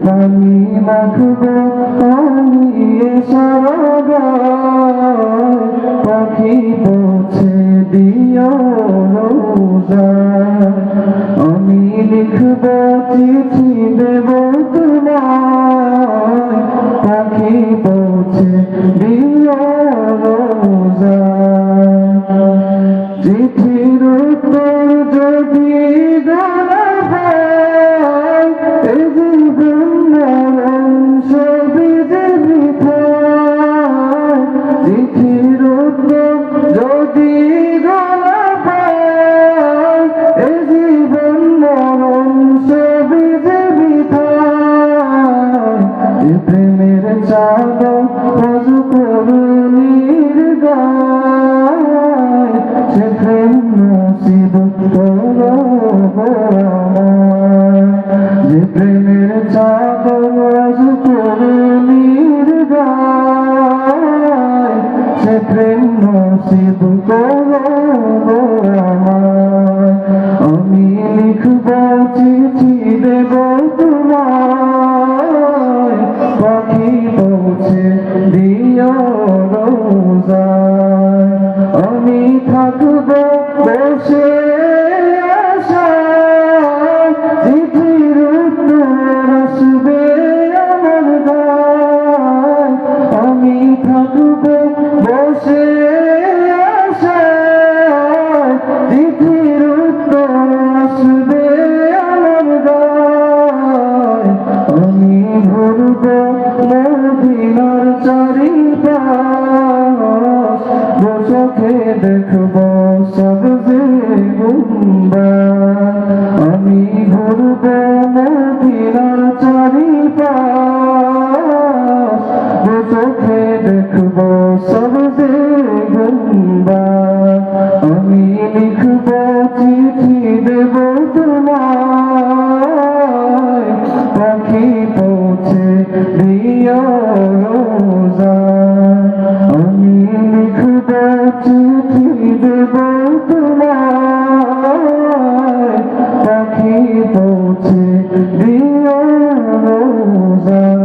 পানি মাখবো আমি সারাগায় পাখি পৌঁছে দিও রোজায় আমি লিখবো চিঠি দেব তোমায় পাখি পৌঁছে দিও রোজায় চিঠির উত্তর যদি জানা হয় এ জীবন মরণ সবই যে বৃথায় চিঠির উত্তর যদি জানা হয় এ জীবন মরণ সবই যে বৃথায় এ প্রেমের চাদর রজু করুণীর গায় সে প্রেম নসিব করো যে প্রেমের চাদর রজু করুণীর গায় সে প্রেম নসিব করো আমি লিখব চিঠি দেব তোমায় পাখি পৌঁছে দিও রোজায় আমি থাকব বসে আশায় চিঠির উত্তর আসবে আমার গায় আমি থাকব বসে আশায় চিঠির উত্তর আসবে আমার গায় আমি ঘুরব মদিনার চারিপাশ চোখে দেখব সবজে গুম্বাদ আমি ঘুরব মদিনার চারিপাশ চোখে দেখব সবজে গুম্বাদ আমি লিখব চিঠি দেব তোমায় পাখি পৌঁছে দিও রোজায় আমি লিখব চিঠি দেব তোমায় পাখি পৌঁছে দিও রোজায়।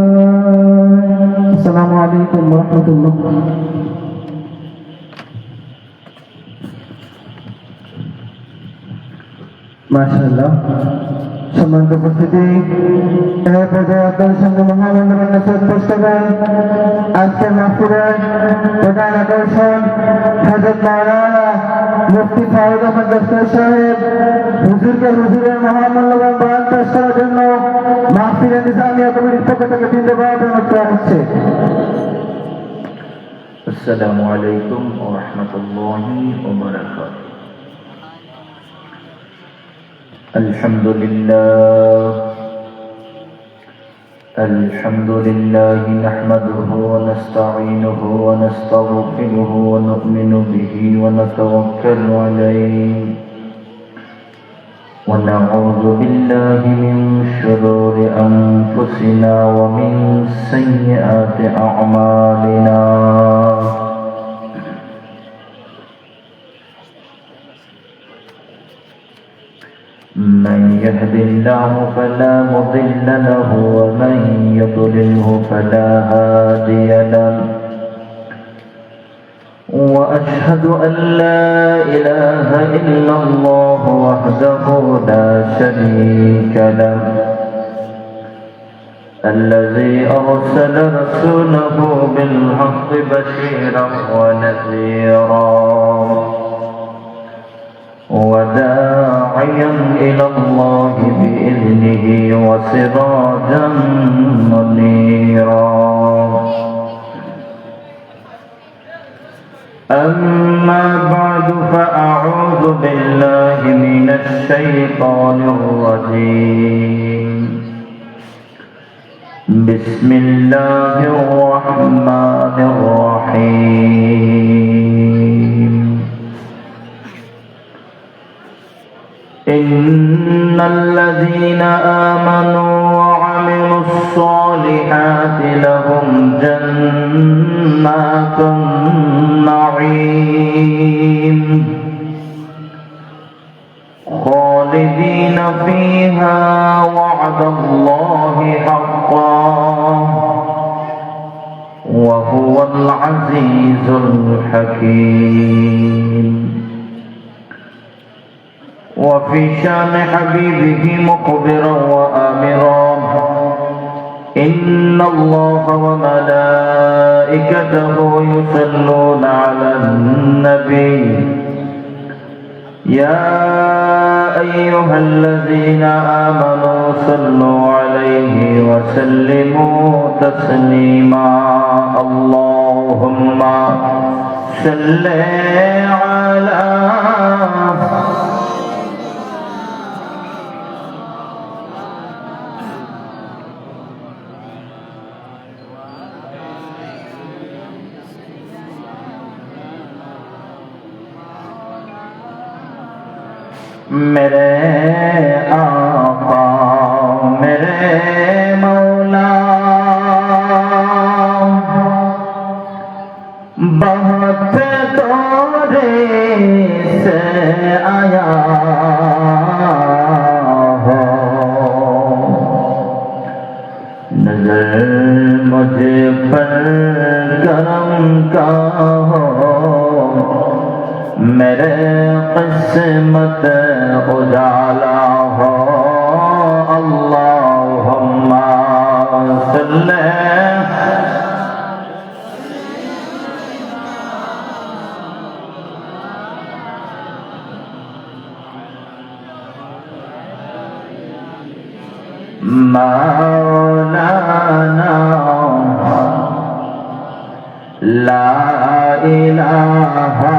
আসসালামু আলাইকুম ওয়া রাহমাতুল্লাহ। মাশাআল্লাহ সম্মানিত উপস্থিতি আপনাদের সঙ্গে মহামন্দিরের নসরত পুস্তকের আজকের মাহফিলের প্রধান আকর্ষণ হযরত মাওলানা মুফতি ফারুক আহমদ দস্তগীর সাহেব হুজুরের মহামূল্যবান বয়ান পেশ করার জন্য মাহফিলে নিজামিয়া কমিটির পক্ষ থেকে ধন্যবাদ জানানো হচ্ছে। আসসালামু আলাইকুম ওয়া রাহমাতুল্লাহি ওয়া বারাকাতুহু। الحمد لله نحمده ونستعينه ونستغفره ونؤمن به ونتوكل عليه ونعوذ بالله من شرور أنفسنا ومن سيئات أعمالنا من يهد الله فلا مضل له ومن يضلله فلا هادي له وأشهد أن لا إله إلا الله وحده لا شريك له الذي أرسل رسوله بالحق بشيرا ونذيرا وداعيا إلى الله بإذنه وسراجا منيرا أما بعد فأعوذ بالله من الشيطان الرجيم بسم الله الرحمن الرحيم الذين آمنوا وعملوا الصالحات لهم جنات النعيم خالدين فيها وعد الله حقا وهو العزيز الحكيم. وفي شان حبيبه مخبرا وآمرا إن الله وملائكته يصلون على النبي يا أيها الذين آمنوا صلوا عليه وسلموا تسليما اللهم صل على मेरे आका मेरे मौला बहुत तोरे से आया हो नजर मुझ पर करम का हो मेरे किस्मत उजाला हो अल्लाहुम्मा सल्ले मौलाना ला इलाहा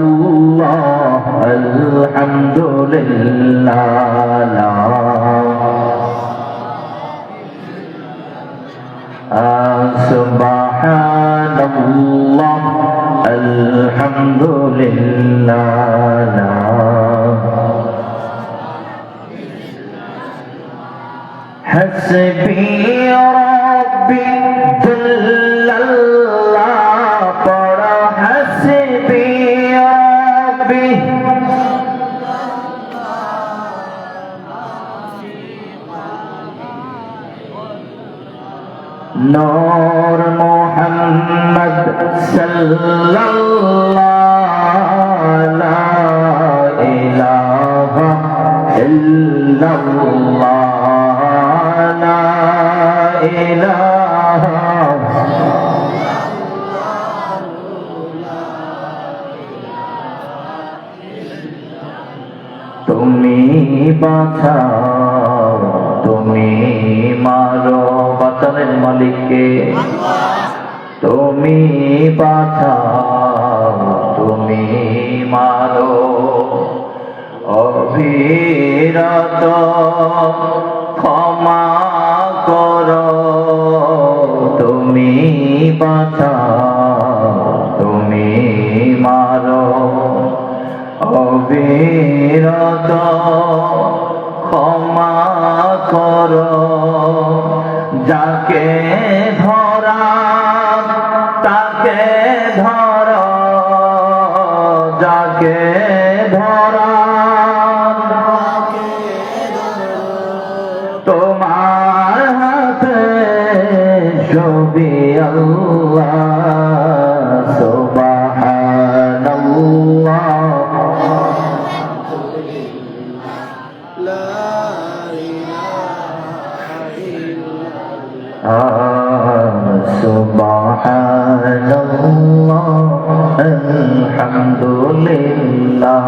Subhanallah alhamdulillah Subhanallah alhamdulillah Hasbi Rabbi Jallallah Para Hasbi Rabbi Nur Muhammad Sallallahu La ilaha illallah La ilaha Tumi বাঁচাও তুমি মারো বাঁচানের মালিককে তুমি বাঁচাও তুমি মারো অবিরত ক্ষমা করো তুমি বাঁচাও তুমি মারো অবিরত ক্ষমা করো যাকে ধরা তাকে ধরো যাকে ধরা তোমার হাতে ছবি আল্লাহ সুবহানাল্লাহ Subhanallah alhamdulillah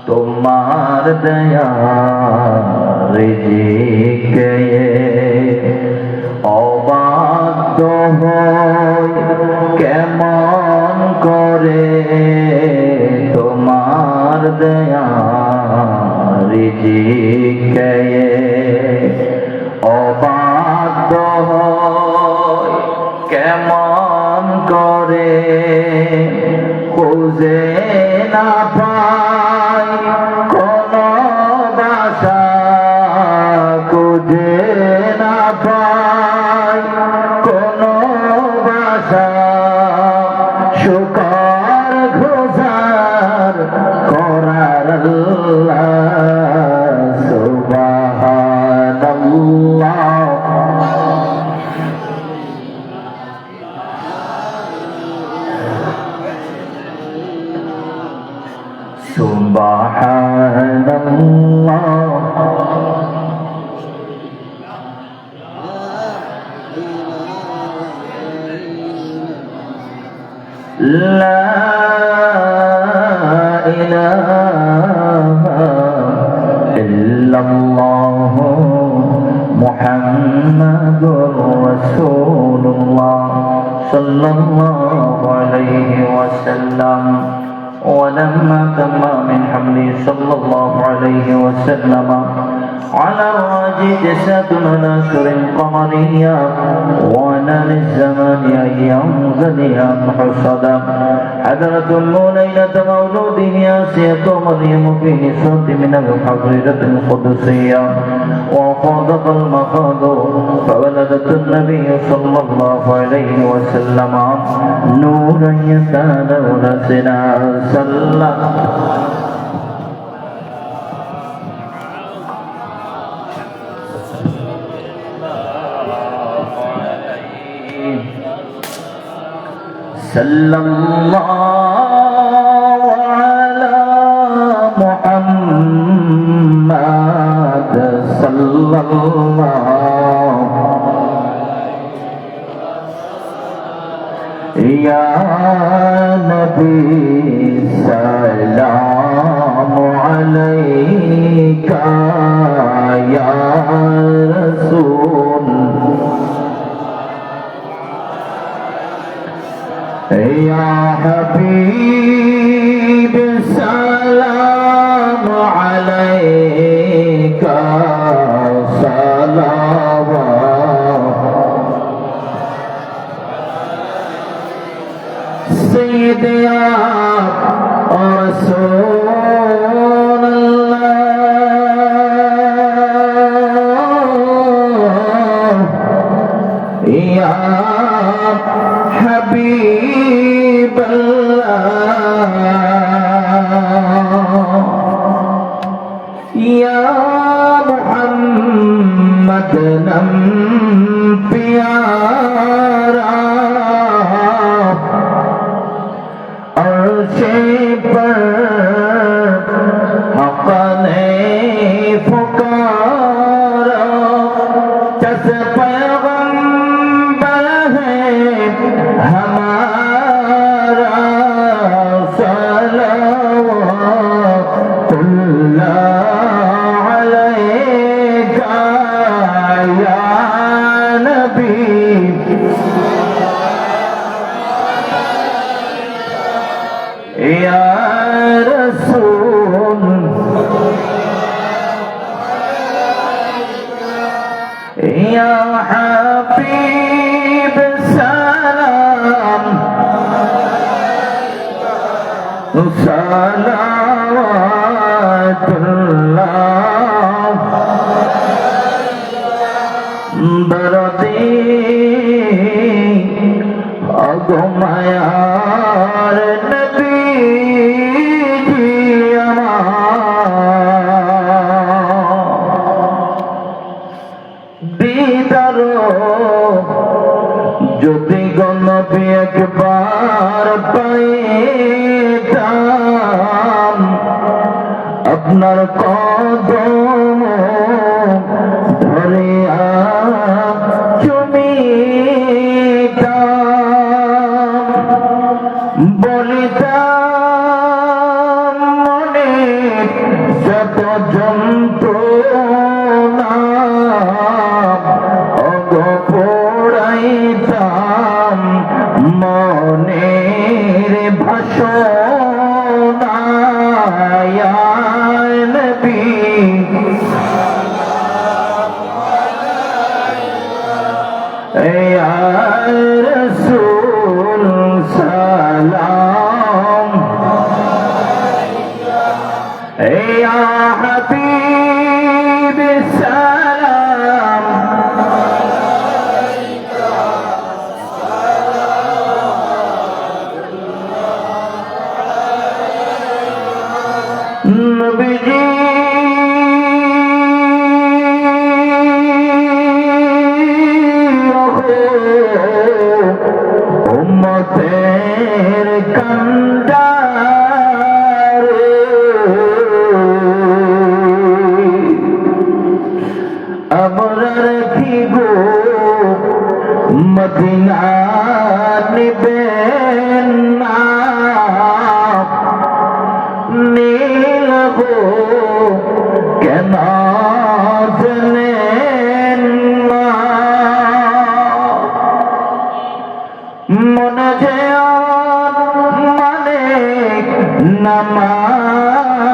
Tumar daya rizike অবাধ্য হই কেমন করে তোমার করে খুঁজে না পাই কোনো বাসা, খুঁজে না পাই কোনো বাসা, শুকর গুজার করার আল্লাহ সুবহানাল্লাহ। لا إله إلا الله محمد رسول الله صلى الله عليه وسلم. ولما تم من حمله صلى الله عليه وسلم على الراجي جسدنا ناشر قمريا ونال الزمان أيام غنيا حصدا حضرت ليلة مولوده آسية مريم في نسوة من الحظيرة القدسية وفاضت المخاض فولدت النبي صلى الله عليه وسلم نورا يتالون سنا صلى صلى الله على محمد صلى الله يا نبي سلام عليك يا رسول يا حبيب سلام عليك صلوات سيدي يا رسول الله يا حبيب الله يا محمد نم प्यारा अर्शे पर हक़ ने पुकारा जस पैगंबर है हमारा सल्लल्लाहु अलैका या नबी या रसूल या हबीब सलाम सलावतुल्लाह बरदी अगमायार नबी जी दीदारो যদি গণবি একবার পাইতাম আপনার কদম ধরিয়া চুমিতাম বলিতাম মনে যত যন্ত্রণা পোড়াইতাম মনের ভাষণা ইয়া নবী ইয়া রাসূল حبيب السلام নবীজি উম্মতের কান্ডারে আমরা রাখিব মদিনা নিবেন না নীলব কেন জানেন না মনে যে মানে নামায়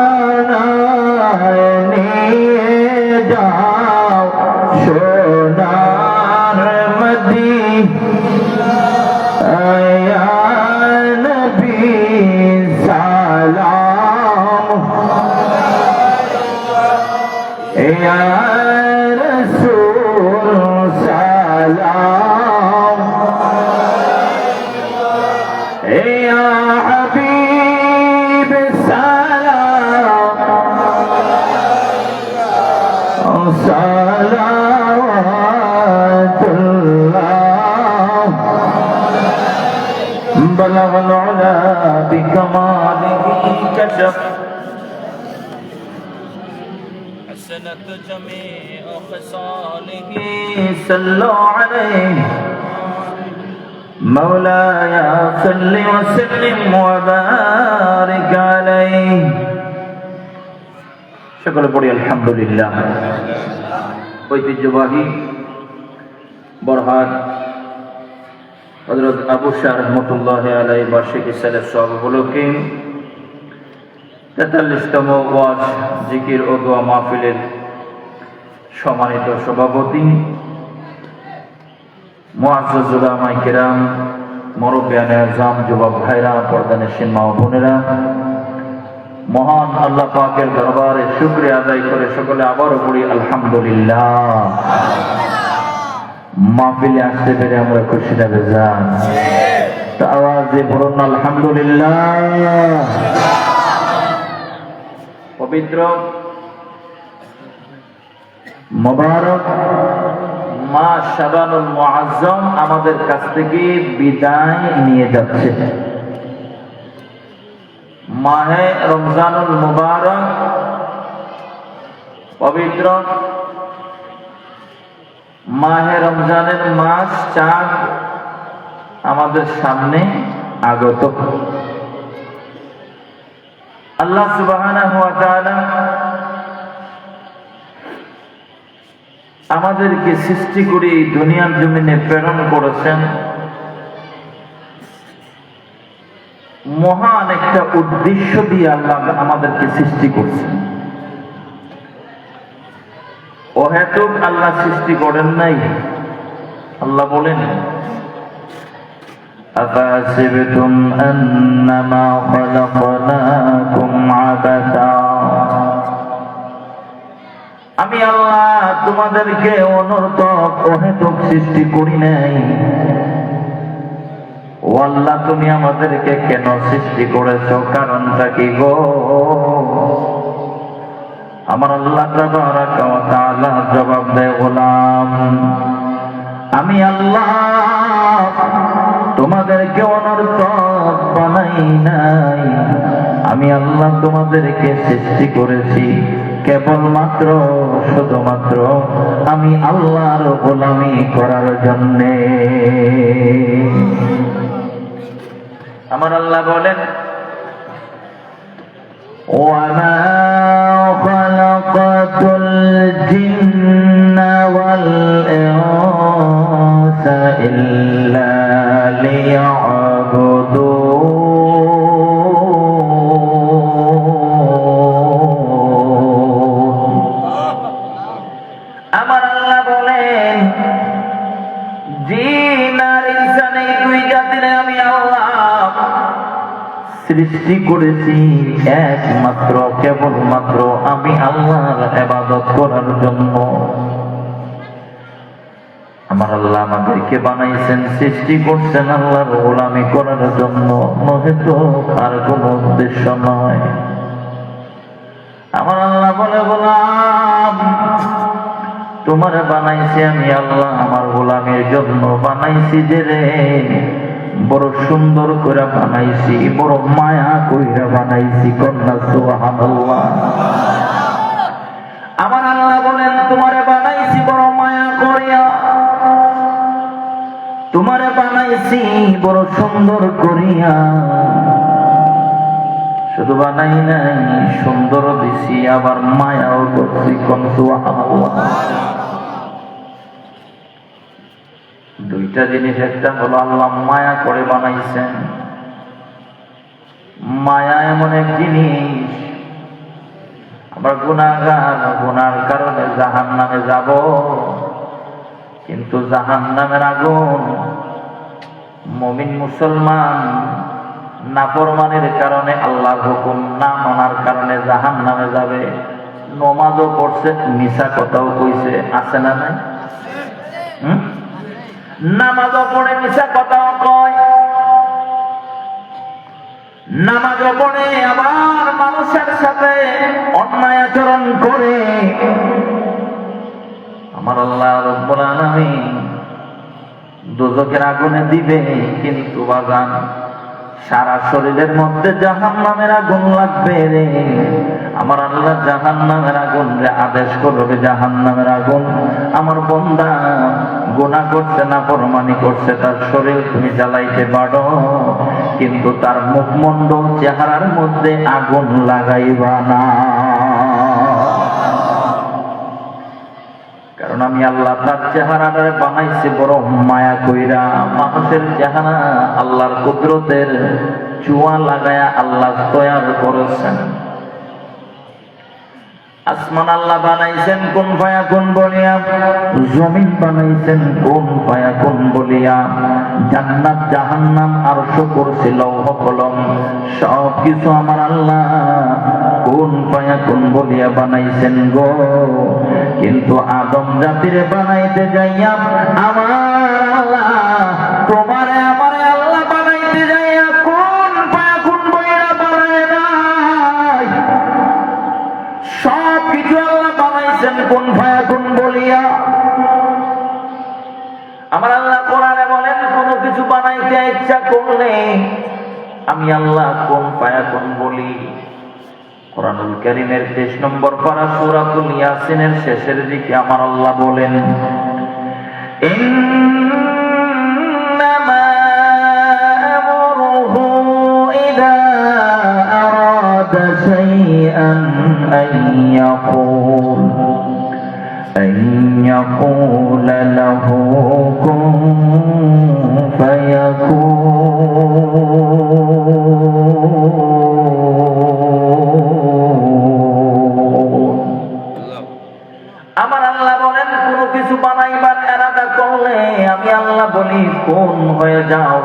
নিয়ে যাও সোনার মদিনা ইয়া নবী সালাম ইয়া রাসূল সালাম ইয়া হাবিব সালাম সালাওয়াতুল্লাহ بلغ العلا بكماله كشف حسنت جميع خصاله صلوا عليه مولاي صل وسلم وبارك عليه সকলে পড়ি আলহামদুলিল্লাহ। ঐতিহ্যবাহী বরহাট হযরত আবু শাহ রহমাতুল্লাহি আলাইহি বার্ষিকী সালের সব উপলক্ষে ৪৩তম ওয়াজ জিকির ও দোয়া মাহফিলের সম্মানিত সভাপতি মুআজ্জাজ উলামায়ে কিরাম, মুরব্বিয়ানে আযম, যুবক ভাইরা, পর্দানশীন মা ও বোনেরা, মহান আল্লাহ পাকের দরবারে শুকরিয়া আদায় করে সকলে আবারও পড়ি আলহামদুলিল্লাহ। মাহফিলে আসতে পেরে আমরা খুশি না বেজান? তো আওয়াজ দিয়ে বলুন আলহামদুলিল্লাহ। পবিত্র মুবারক মাস শাবানুল মুআজ্জম আমাদের কাছ থেকে বিদায় নিয়ে যাচ্ছে। মাহে রমজানুল মুবারক পবিত্র মাহে রমজানের মাস চাঁদ আমাদের সামনে আগত। আল্লাহ সুবহানাহু ওয়া তাআলা আমাদেরকে সৃষ্টি করে দুনিয়ার জমিনে প্রেরণ করেছেন মহান একটা উদ্দেশ্য দিয়ে। আল্লাহ আমাদেরকে সৃষ্টি করছেন, অহেতুক আল্লাহ সৃষ্টি করেন নাই। আল্লাহ বলেন আফাসিবতুম আন্নামা খালাকনাকুম আবাসা, আমি আল্লাহ তোমাদেরকে অনর্থক অহেতুক সৃষ্টি করি নাই। ও আল্লাহ, তুমি আমাদেরকে কেন সৃষ্টি করেছো? কারণটা কি গো? আমার আল্লাহ তাবারাকা ওয়া তাআলা জবাব দেয়, গোলাম, আমি আল্লাহ তোমাদেরকে অনর্থক বানাই নাই। আমি আল্লাহ তোমাদেরকে সৃষ্টি করেছি কেবলমাত্র শুধুমাত্র আমি আল্লাহর গোলামি করার জন্যে। আমার আল্লাহ বলেন ওয়ামা খালাকাতুল জিন্না ওয়াল ইনসা ইল্লা লিয়াবুদুন। আমার আল্লাহ বলেন জিন আর ইনসান এই দুই জাতিরে আমি আল্লাহ সৃষ্টি করেছি একমাত্র কেবলমাত্র আমি আল্লাহর ইবাদত করার জন্য। আমার আল্লাহ আমাদেরকে বানাইছেন, সৃষ্টি করছেন আল্লাহর গোলামি করার জন্য, নয়তো আর কোন উদ্দেশ্য নয়। আমার আল্লাহ বলে, গোলাম তোমার বানাইছি আমি আল্লাহ আমার গোলামের জন্য বানাইছি যে রে, বড় সুন্দর করে বানাইছি, বড় মায়া কইরা বানাইছি। কন্যা সুবহানাল্লাহ। আমার আল্লাহ বলেন তোমারে বানাইছি বড় মায়া করিয়া, তোমারে বানাইছি বড় সুন্দর করিয়া, শুধু বানাই নাই সুন্দর দিছি আবার মায়াও করছি। কন্যা সুবহানাল্লাহ। দুইটা জিনিস, একটা হলো আল্লাহ মায়া করে বানাইছেন। মায়া এমন এক জিনিস, আমরা গুনাহগার, গুনার কারণে জাহান্নামে যাব, কিন্তু জাহান্নামের আগুন মুমিন মুসলমান নাফরমানের কারণে, আল্লাহর হুকুম না মানার কারণে জাহান্নামে যাবে। নমাজও পড়ছে, মিছা কথাও কইছে, আছে না নাই? নামাজও পড়ে মিছা কথাও কয়, নামাজও পড়ে আবার মানুষের সাথে অন্যায় আচরণ করে। আমার আল্লাহ রব্বুল আলামিন দোজখের আগুনে দিবে, কিন্তু বাজান সারা শরীরের মধ্যে জাহান্নামের আগুন লাগবে রে। আমার আল্লাহ জাহান্নামের আগুন রে আদেশ করবে, জাহান্নামের আগুন আমার বান্দা গুনাহ করছে, নাফরমানি করছে, তার শরীর তুমি জ্বালাইতে পারো, কিন্তু তার মুখমণ্ডল চেহারার মধ্যে আগুন লাগাইবা না। কারণ আমি আল্লাহ তার চেহারাটারে বানাইছি বড় মায়া কইরা। মানুষের চেহারা আল্লাহর কুদরতের চুয়া লাগায়া আল্লাহ তৈরি করেছেন। আসমান আল্লাহ বানাইছেন কোন ফায়াকুন বলিয়া, জমিন বানাইছেন কোন ফায়াকুন বলিয়া, জান্নাত জাহান্নাম আরশ কুরসি লৌহ কলম সব কিছু আমার আল্লাহ কোন ফায়াকুন বলিয়া বানাইছেন গো। কিন্তু আদম জাতিরে বানাইতে যাইয়া আমার আল্লাহ তোমারে আমারে আল্লাহ বানাইতে যাইয়া কোন ফায়াকুন বলিয়া বানায় নাই। সব কিছু আল্লাহ বানাইছেন কোন ফায়াকুন বলিয়া। আমার আল্লাহ কোরআনে বলেন কোন কিছু বানাইতে ইচ্ছা করলে আমি আল্লাহ কোন ফায়াকুন বলি। কোরআনুল কারীমের 23 নম্বর পারা সূরাতুল ইয়াসিনের শেষের দিকে আমার আল্লাহ বলেন, ইন্নামা আমরুহু ইযা আরাদা শাইআন আন ইয়াকুল লাহু কুন ফায়াকুন। আমার আল্লাহ বলেন কোন কিছু বানাইবার ইরাদা করলে আমি আল্লাহ বলি কোন হয়ে যাও,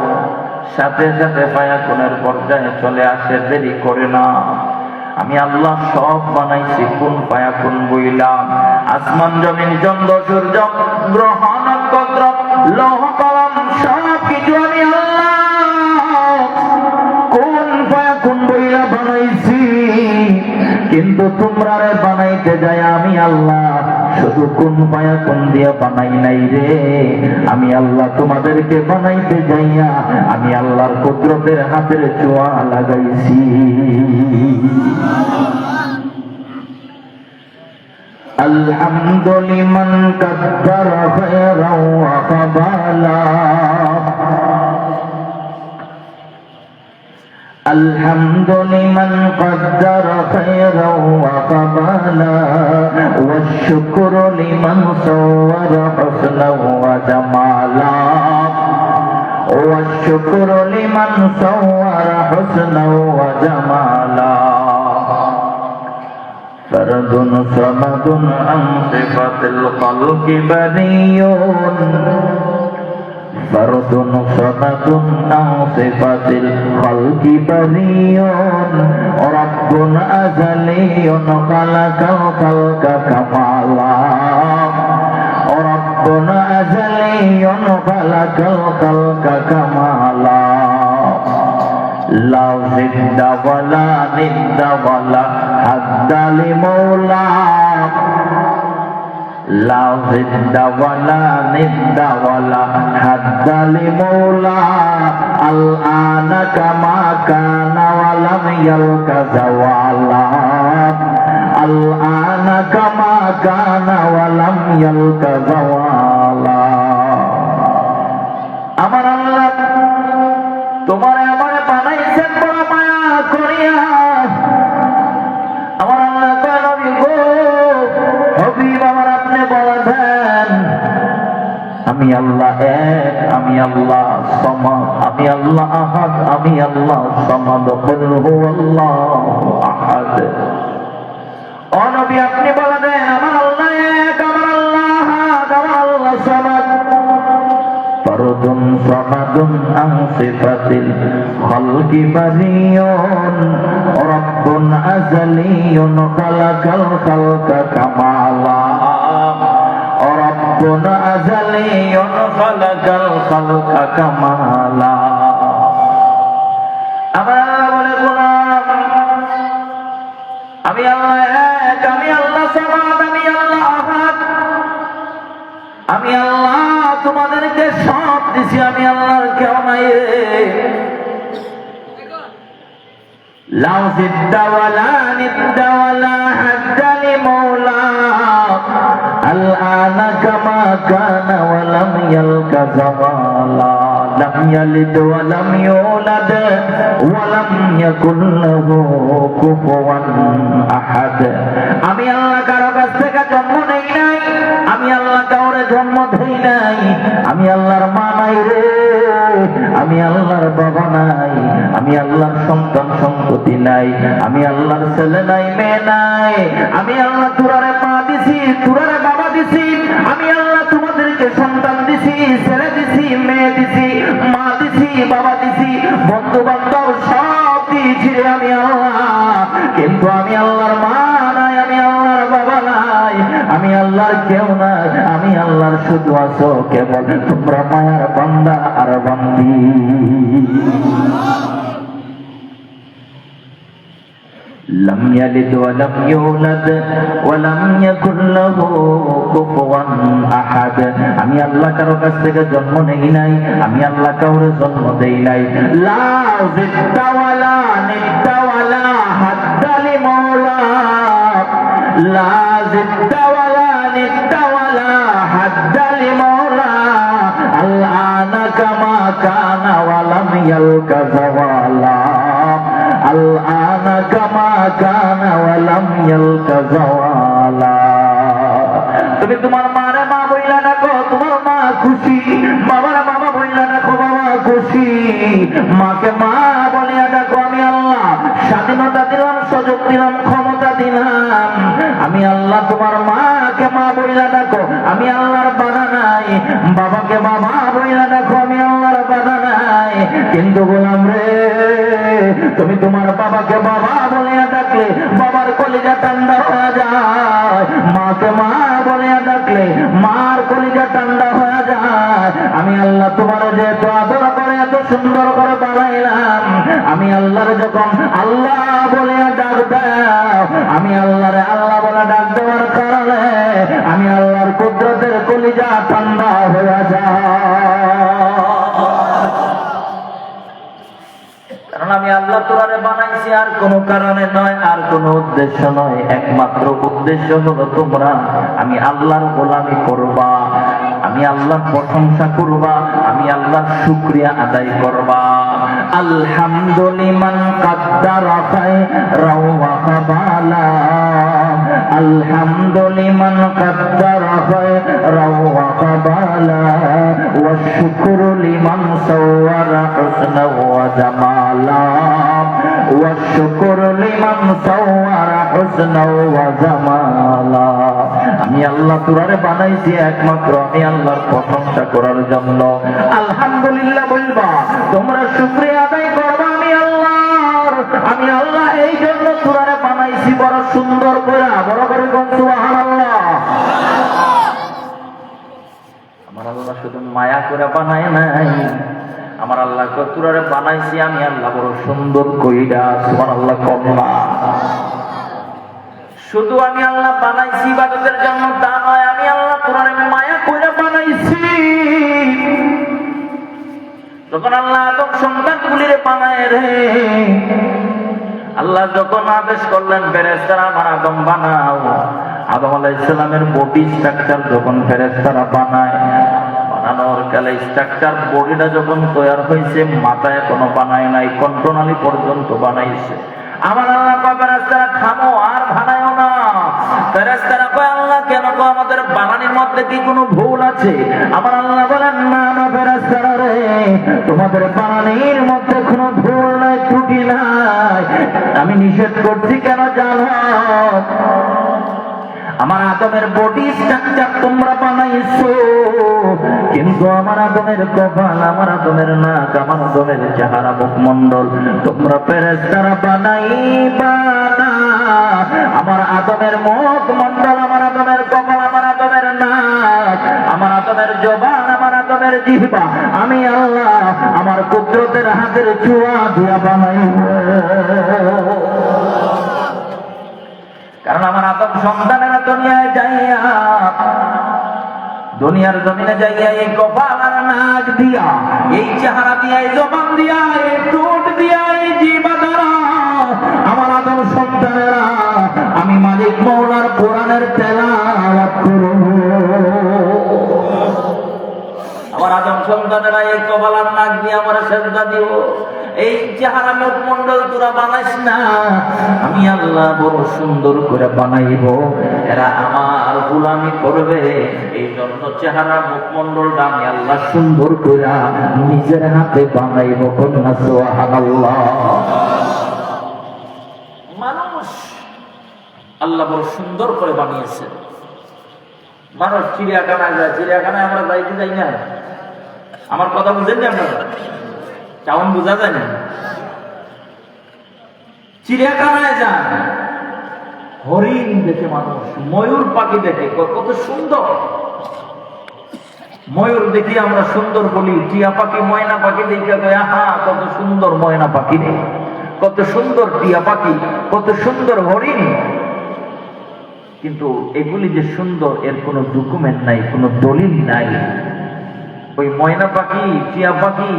সাথে সাথে ফায়াকুনের পর্যায়ে চলে আসে, দেরি করে না। আমি আল্লাহ সব বানাইছি কোন ফায়াকুন বইলাম। আসমান জমিন চন্দ্র সূর্য গ্রহ নক্ষত্র লৌহ কলম সব কিছু আমি আল্লাহ কোন ফায়াকুন বইলা বানাইছি। কিন্তু তোমরা রে বানাইতে যায় আমি আল্লাহ শুধু কোন ফায়াকুন দিয়া বানাই নাই রে। আমি আল্লাহ তোমাদেরকে বানাইতে যাইয়া আমি আল্লাহর কুদরতের হাতের ছোঁয়া লাগাইছি। আলহামদুলিমান কাদ্দারা খায়রাও ওয়া কাবালা, আলহামদুলিমান কাদ্দারা খায়রাও ওয়া কাবালা, ওয়াশ শুকরু লিমান সাওয়ারা হুসনাও ওয়া জামালা, ওয়াশ শুকরু লিমান সাওয়ারা হুসনাও ওয়া জামালা। فرد صمد عن صفة الخلق بري، فردٌ صمد عن صفة الخلق بريء رب أزلي خلق الخلق كمالا رب أزلي خلق الخلق كمالا لا ضد ولا ند ولا حد لمولى لا ضد ولا ند ولا حد لمولى الآن كما كان ولم يلك زوالا الآن كما كان ولم يلك زوالا আমার আল্লাহ তোমার আমারে বানাইছেন বড় মায়া করিয়া আমার আল্লাহ কয় নবী গো হবিব আমার আপনি বলে দেন আমি আল্লাহ এক আমি আল্লাহ সামাদ আমি আল্লাহ আহাদ আমি আল্লাহ সামাদ কুল হুয়াল্লাহু আহাদ ও নবী আপনি বলে দেন আমার আল্লাহ এক আমার আল্লাহ আহাদ আমার আল্লাহ সামাদ فرد صمد عن صفة الخلق بريء رب أزلي خلق الخلق كمالا رب أزلي خلق الخلق كمالا আমার আল্লাহ বলে গোলাম আমি আল্লাহ এক আমি আল্লাহ সামাদ আমি আল্লাহ আহাদ আমি আল্লাহ তোমাদেরকে সব দিছি আমি আল্লাহর কেউ নাই লা জিদ্দা ওয়ালা নিদ্দা ওয়ালা হাদ্দা লিমাওলা আলআনা কামা কানা ওয়া লাম ইয়ালকা জামালা লাম ইয়ালিদ ওয়া লাম ইউলাদ ওয়া লাম ইয়াকুল লাহু কুফুয়ান আহাদ আমি আল্লাহ কারো কাছ থেকে জন্ম নেই নাই আমি আল্লাহ কাউরে জন্ম দেই নাই আমি আল্লাহর মা নাই রে আমি আল্লাহর বাবা নাই আমি আল্লাহর সন্তান সন্ততি নাই আমি আল্লাহর ছেলে নাই মেয়ে নাই আমি আল্লাহ তোরারে মা দিছি তোরারে বাবা দিছি আমি আল্লাহ তোমাদেরকে সন্তান দিছি ছেলে দিছি মেয়ে দিছি মা দিছি বাবা দিছি বন্ধু বান্ধব সব দিয়েছি রে আমি আল্লাহ কিন্তু আমি আল্লাহর মা নাই আমি আল্লাহর বাবা নাই আমি আল্লাহর কেউ নাই আমি আল্লাহর শুধু আছো কেবল তোমরা মায়ার বান্দা আর বান্দি لم يلد ولم يولد ولم يكن له كفوا احد আমি আল্লাহ কারো কাছ থেকে জন্ম নেই নাই আমি আল্লাহ কাউরে জন্ম দেই নাই লা জিদ্দা ওয়ালা নিদ্দা ওয়ালা হাদ্দা লিমাওলা লা জিদ্দা ওয়ালা নিদ্দা ওয়ালা হাদ্দা লিমাওলা আলআনা কামা কানা ওয়া লাম ইয়ালকা জাওয়ালা আলআনা কামা কানা ওয়া লাম ইয়ালকা জাওয়ালা তুমি তোমার মারে মা বইলা ডাকো তোমার মা খুশি বাবার বাবা বইলা ডাকো বাবা খুশি মাকে মা বলিয়া ডাকো আমি আল্লাহ স্বাধীনতা দিলাম সুযোগ দিলাম ক্ষমতা দিলাম আমি আল্লাহ তোমার মাকে মা বইলা ডাকো আমি আল্লাহর বাধা নাই বাবাকে বাবা বইলা ডাকো আমি আল্লাহর বাধা নাই কিন্তু গোলাম রে তুমি তোমার বাবাকে বাবা বলিয়া ডাকলে বাবার কলিজা ঠান্ডা হয়ে যায় মাকে মা বলিয়া ডাকলে মার কলিজা ঠান্ডা হয়ে যায় আমি আল্লাহ তোমার যে এত আদর করে এত সুন্দর করে বানাইলাম আমি আল্লাহর যখন আল্লাহ বলিয়া ডাক দাও আমি আল্লাহরে আল্লাহ বলে ডাক দেওয়ার কারণে আমি আল্লাহর কুদরতের কলিজা ঠান্ডা হয়ে যায় কারণ আমি আল্লাহ তোরারে বানাইছি আর কোনো কারণে নয় আর কোনো উদ্দেশ্য নয় একমাত্র উদ্দেশ্য হলো তোমরা আমি আল্লাহর গোলামি করবা আমি আল্লাহর প্রশংসা করবা আমি আল্লাহর শুকরিয়া আদায় করবা আলহামদুলিমান কাদ্দারা খায়রাও ওয়া কাবালা আলহামদুলিমান কাদ্দারা খায়রাও ওয়া কাবালা ওয়া শুকরু লিমান সাওয়ারা হুসনা ওয়া জামালা ওয়া শুকরু লিমান সাওয়ারা হুসনা ওয়া জামালা আমি আল্লাহ তোরারে বানাইছি একমাত্র আমি আল্লাহর প্রশংসা করার জন্য আলহামদুলিল্লাহ আলহামদুলিল্লাহ বলবা, তোমরা শুকরিয়া আদায় করবা আমি আল্লাহ এই জন্য তোরারে বানাইছি বড় সুন্দর করে, বড় করে সুবহানাল্লাহ। আমার আল্লাহ শুধু মায়া করে বানায় নাই, আমার আল্লাহ তোরারে বানাইছি আমি আল্লাহ বড় সুন্দর কইরা, সুবহানাল্লাহ কন্যা। শুধু আমি আল্লাহ বানাইছি ইবাদতের জন্য তা নয়, আমি আল্লাহ তোরারে মায়া করে বানাইছি। যখন আল্লাহ আদম সন্তানগুলিরে বানায় রে, আল্লাহ যখন আদেশ করলেন ফেরেশতারা আমার আদম বানাও, আদম আলাইহিস সালামের বডি স্ট্রাকচার যখন ফেরেশতারা বানায়, বানানোর কালে স্ট্রাকচার বডিটা যখন তৈরি হয়েছে, মাথায় এখনো বানায় নাই, কন্ট্রোনালি পর্যন্ত বানাইছে। আমার আল্লাহ কয় ফেরেশতারা থামো, আর বানায়ও না। ফেরেশতারা কয় আল্লাহ কেন, কয় আমাদের বানানির মধ্যে কি কোনো ভুল আছে? আমার আল্লাহ বলেন না না ফেরেশতারা রে, তোমাদের বানানির মধ্যে কোনো ভুল নাই, ত্রুটি নাই। আমি নিষেধ করছি কেন জানো? আমার আদমের বডি স্ট্রাকচার তোমরা বানাইছো, কিন্তু আমার আদমের কপাল, আমার আদমের নাক, আমার আদমের চেহারা মুখমণ্ডল তোমরা ফেরেশতারা বানাইবা না। আমার আদমের মুখমণ্ডল, আমার আদমের কপাল, আমার আদমের নাক, আমার আদমের জবান, আমার আদমের জিহ্বা আমি আল্লাহ আমার কুদরতের হাতের ছোঁয়া দিয়া বানাইব। কারণ আমার আদম সন্তানেরা দুনিয়ায় যাইয়া, দুনিয়ার জমিনে যাইয়া এই কপাল আর নাক দিয়া, এই চেহারা দিয়া, এই জবান দিয়া, এই ঠোঁট দিয়া, এই জিহ্বা দ্বারা আমার আদম সন্তানেরা আমি মালিক মওলার কোরআনের তেলাওয়াত করব। আমার আদম সন্তানেরা এই কপাল আর নাক দিয়ে আমার সেজদা দিব। এই চেহারা মুখমণ্ডল তোরা বানাইস না, আমি আল্লাহ বড় সুন্দর করে বানাইব, এরা আমার গোলামি করবে। এই জন্য চেহারা মুখমণ্ডলটা আমি আল্লাহ সুন্দর করে নিজের হাতে বানাইব। কন্যা সুবহানাল্লাহ। মানুষ আল্লাহ বড় সুন্দর করে বানিয়েছে। মানুষ চিড়িয়াখানায় যায়, চিড়িয়াখানায় আমরা যাইতে যাই না? আমার কথা বুঝেন না আপনারা? কেমন বোঝা যায় না? চিড়িয়াখানায় যান, হরিণ দেখে মানুষ, ময়ূর পাখি দেখে, কত সুন্দর। ময়ূর দেখি আমরা সুন্দর বলি, টিয়া পাখি, ময়না পাখি দেখে আহা কত সুন্দর ময়না পাখি রে, কত সুন্দর টিয়া পাখি, কত সুন্দর হরিণ। কিন্তু এগুলি যে সুন্দর এর কোনো ডকুমেন্ট নাই, কোনো দলিল নাই। ওই ময়না পাখি, টিয়া পাখি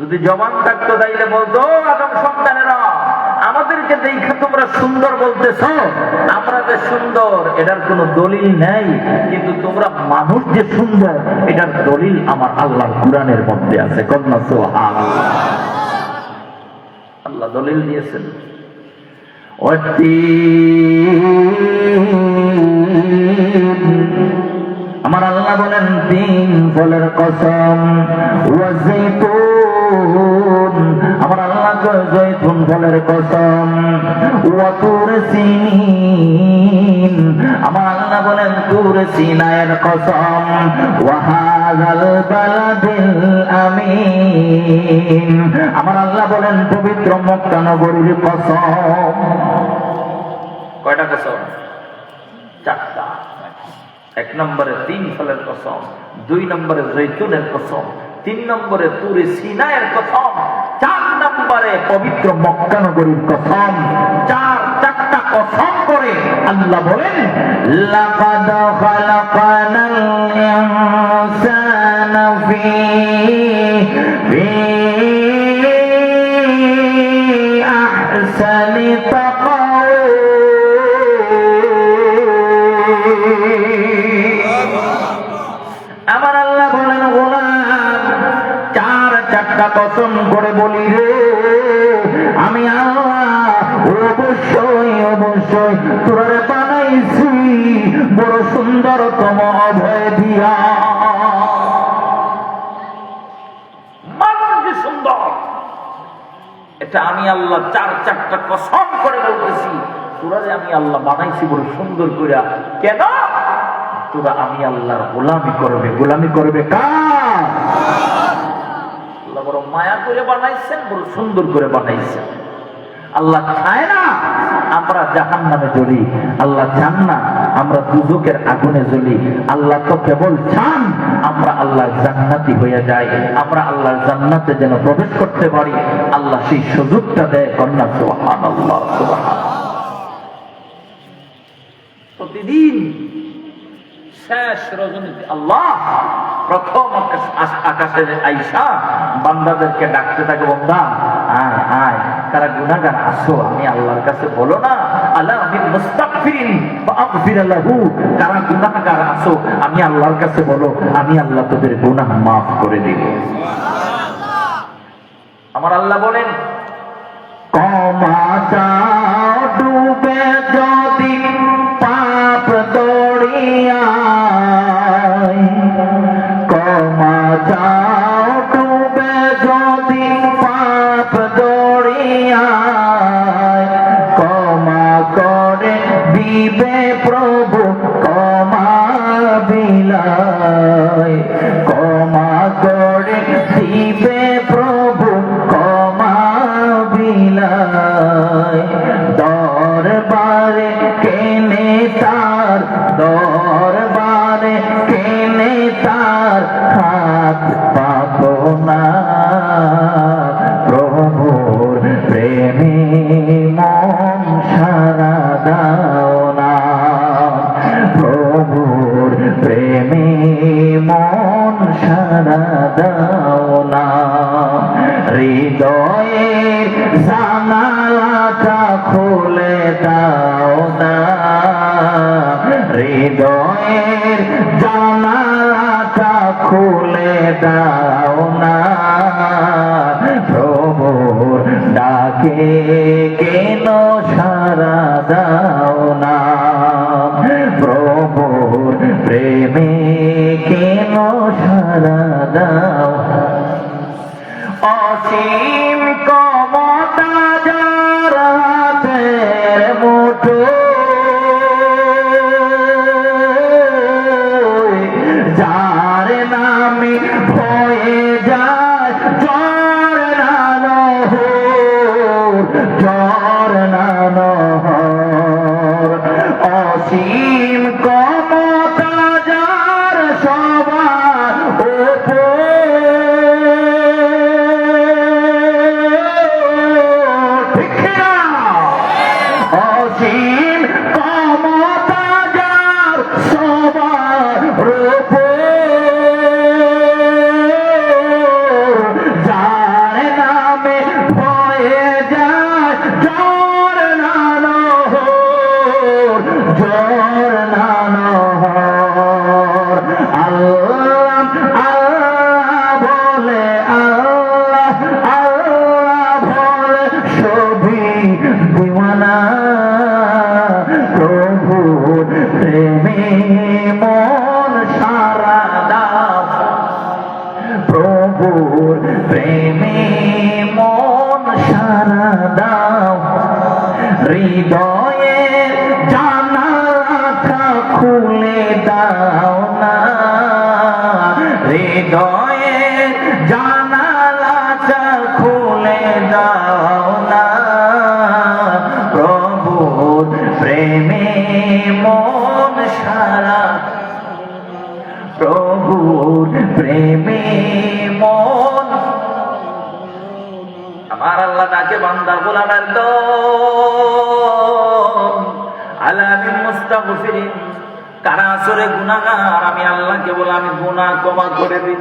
যদি জবান থাকতো তাইলে বলতো, আদম সন্তানেরা আমাদেরকে দেখে তোমরা সুন্দর বলতেছ, আমরা যে সুন্দর এটার কোনো দলিল নাই, কিন্তু তোমরা মানুষ যে সুন্দর এটার দলিল আমার আল্লাহর কোরআনের মধ্যে আছে। কন্যা সুবহানাল্লাহ। আল্লাহ দলিল দিয়েছেন। আমার আল্লাহ বলেন তিন ফলের কসম, আমার আল্লাহ জয়তুন ফলের কসম, ওয়াতুর সিনিন, আমার আল্লাহ বলেন তুর সিনায়ের কসম, ওয়াহাযাল বালাদিল আমিন, আমার আল্লাহ বলেন পবিত্র মক্কা নগরীর কসম। কয়টা কসম? চারটা। এক নম্বরে তিন ফলের কসম, দুই নম্বরে জৈতুনের কসম, তিন নম্বরে তুরে সিনায়ের কসম, চার নম্বরে পবিত্র মক্কা নগরীর কসম। চারটা কসম করে আল্লাহ বলেন, লাকাদ খালাকানাল ইনসানা ফি আহসানি আমার আল্লাহ বলেন, গোলাম চারটা কসম করে বলি রে, আমি আল্লাহ অবশ্যই অবশ্যই তোরে বানাইছি বড় সুন্দরতম অভয় দিয়া। মানুষ যে সুন্দর এটা আমি আল্লাহ চারটা কসম করে বলতেছি, তোরে আমি আল্লাহ বানাইছি বড় সুন্দর কইরা। কেন? তোরা আমি আল্লাহর গোলামি করবে। গোলামি করবে কার? করে বানাইছেন, বড় সুন্দর করে বানাইছেন। আল্লাহ চায় না আমরা জাহান্নামে জ্বলি, আল্লাহ চান না আমরা দুজকের আগুনে জ্বলি। আল্লাহ তো কেবল চান আমরা আল্লাহর জান্নাতি হয়ে যাই, আমরা আল্লাহর জান্নাতে যেন প্রবেশ করতে পারি। আল্লাহ সেই সুযোগটা দেয়। কন্যা সুবহানাল্লাহ, সুবহানাল্লাহ। প্রতিদিন শেষ রজনীতে আল্লাহ প্রথম আকাশে আইসা বান্দাদেরকে ডাকতে থাকে, বান্দা আয় আয়, তারা গুনাহগার আসো, আমি আল্লাহর কাছে বলো না আল্লাহ আমি মুস্তাগফিরিন ফাগফির লাহু, তারা গুনাহগার আসো, আমি আল্লাহর কাছে বলো, আমি আল্লাহ তোদের গুনাহ মাফ করে দেব। আমার আল্লাহ বলেন, ক্ষমা চাও ডুবে যদি পাপ দড়িয়ায়, ক্ষমা চাও ডুবে যদি পাপ দড়িয়ায়, ক্ষমা করে দিবে প্রভু ক্ষমা বিলায়, ক্ষমা করে দিবে প্রভু ক্ষমা বিলায়। দরবারে কেনে তার, দরবারে কেনে তার হাত পাবো না, প্রভুর প্রেমে মন সারা দাও না, প্রভুর প্রেমে মন সারা দাও না। হৃদয়ের জানালাটা খুলে দাও না, হৃদয়ের জানালাটা খুলে দাও না, প্রভুর ডাকে কেন সারা দাও না, প্রভুর প্রেমে কেন সারা দাও। অসীম ক্ষমতা যার হাতের মুঠোয়, যার নামে হয়ে যায় ঝরনা নহর, ঝরনা নহর। অসীম ক্ষমতা যার সবার উপর, অসীম ক্ষমতা যার সবার উপর, যার নামে হয়ে যায় ঝরনা নহর, ঝরনা নহর। আল্লাহ আল্লাহ বলে, আল্লাহ আল্লাহ বলে সবই দিওয়ানা, প্রভুর প্রেমে মন সারা দাও, প্রভুর প্রেমে মন সারা দাও। হৃদয়ের জানালাটা খুলে দাও না, হৃদয়ের জানালাটা খুলে দাও না, প্রভুর প্রেমে মন সারা, প্রভুর প্রেমে মন। আমার আল্লাহ তাকে বান্দা গোলামের দল আলামিন মুস্তাগফিরিন, কারা আসরে গুনাহগার আমি আল্লাহকে বলে আমি গুনাহ ক্ষমা করে দিই।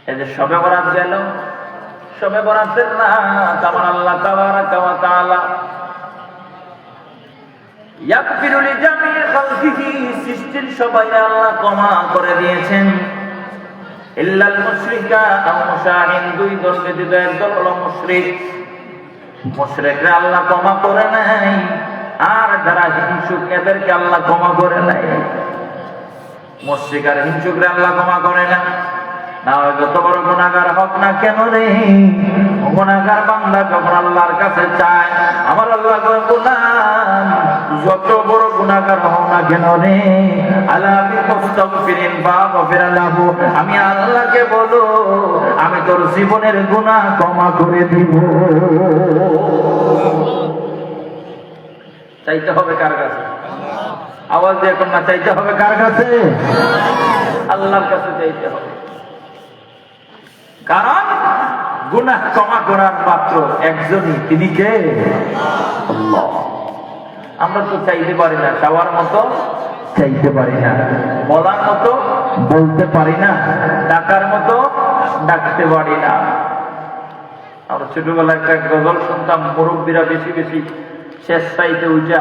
এই যে শবে বরাত গেল, শবে বরাতের রাত আমার আল্লাহ তাবারাকা ওয়া তাআলা ইয়াগফিরু লিজামিই খালকিহি, সৃষ্টির সবাই আল্লাহ ক্ষমা করে দিয়েছেন। ইল্লাল মুশরিকা আও মুশাহিন, দুই দল ব্যতীত একদল হলো মুশরিক। মুশরিকরা আল্লাহ ক্ষমা করে নাই, আর যারা হিংসুক এদেরকে আল্লাহ ক্ষমা করে নাই। মুশরিক আর হিংসুকরা আল্লাহ ক্ষমা করে না। না হয় যত বড় গুনাহগার হোক না কেন রে, গুনাহগার বান্দা যখন আল্লাহর কাছে চায়, আমার আল্লাহ কয় গোলাম যত বড় গুনাহগার হও না কেন রে, আলা বিমুস্তাগফিরিন ফাগফির লাহু, আমি আল্লাহকে বলো আমি তোর জীবনের গুনাহ ক্ষমা করে দিব। চাইতে হবে কার কাছে? আওয়াজ দিয়ে এখন না, চাইতে হবে কার কাছে? আল্লাহর কাছে চাইতে হবে। কারণ গুনাহ ক্ষমা করার পাত্র একজনই, তিনি কে? আল্লাহ। আমরা তো চাইতে পারি না, চাওয়ার মতো চাইতে পারি না, বলার মতো বলতে পারি না, ডাকার মতো ডাকতে পারি না। আমরা ছোটবেলায় একটা গজল শুনতাম, মুরব্বীরা বেশি বেশি শেষ সাইডে উঠা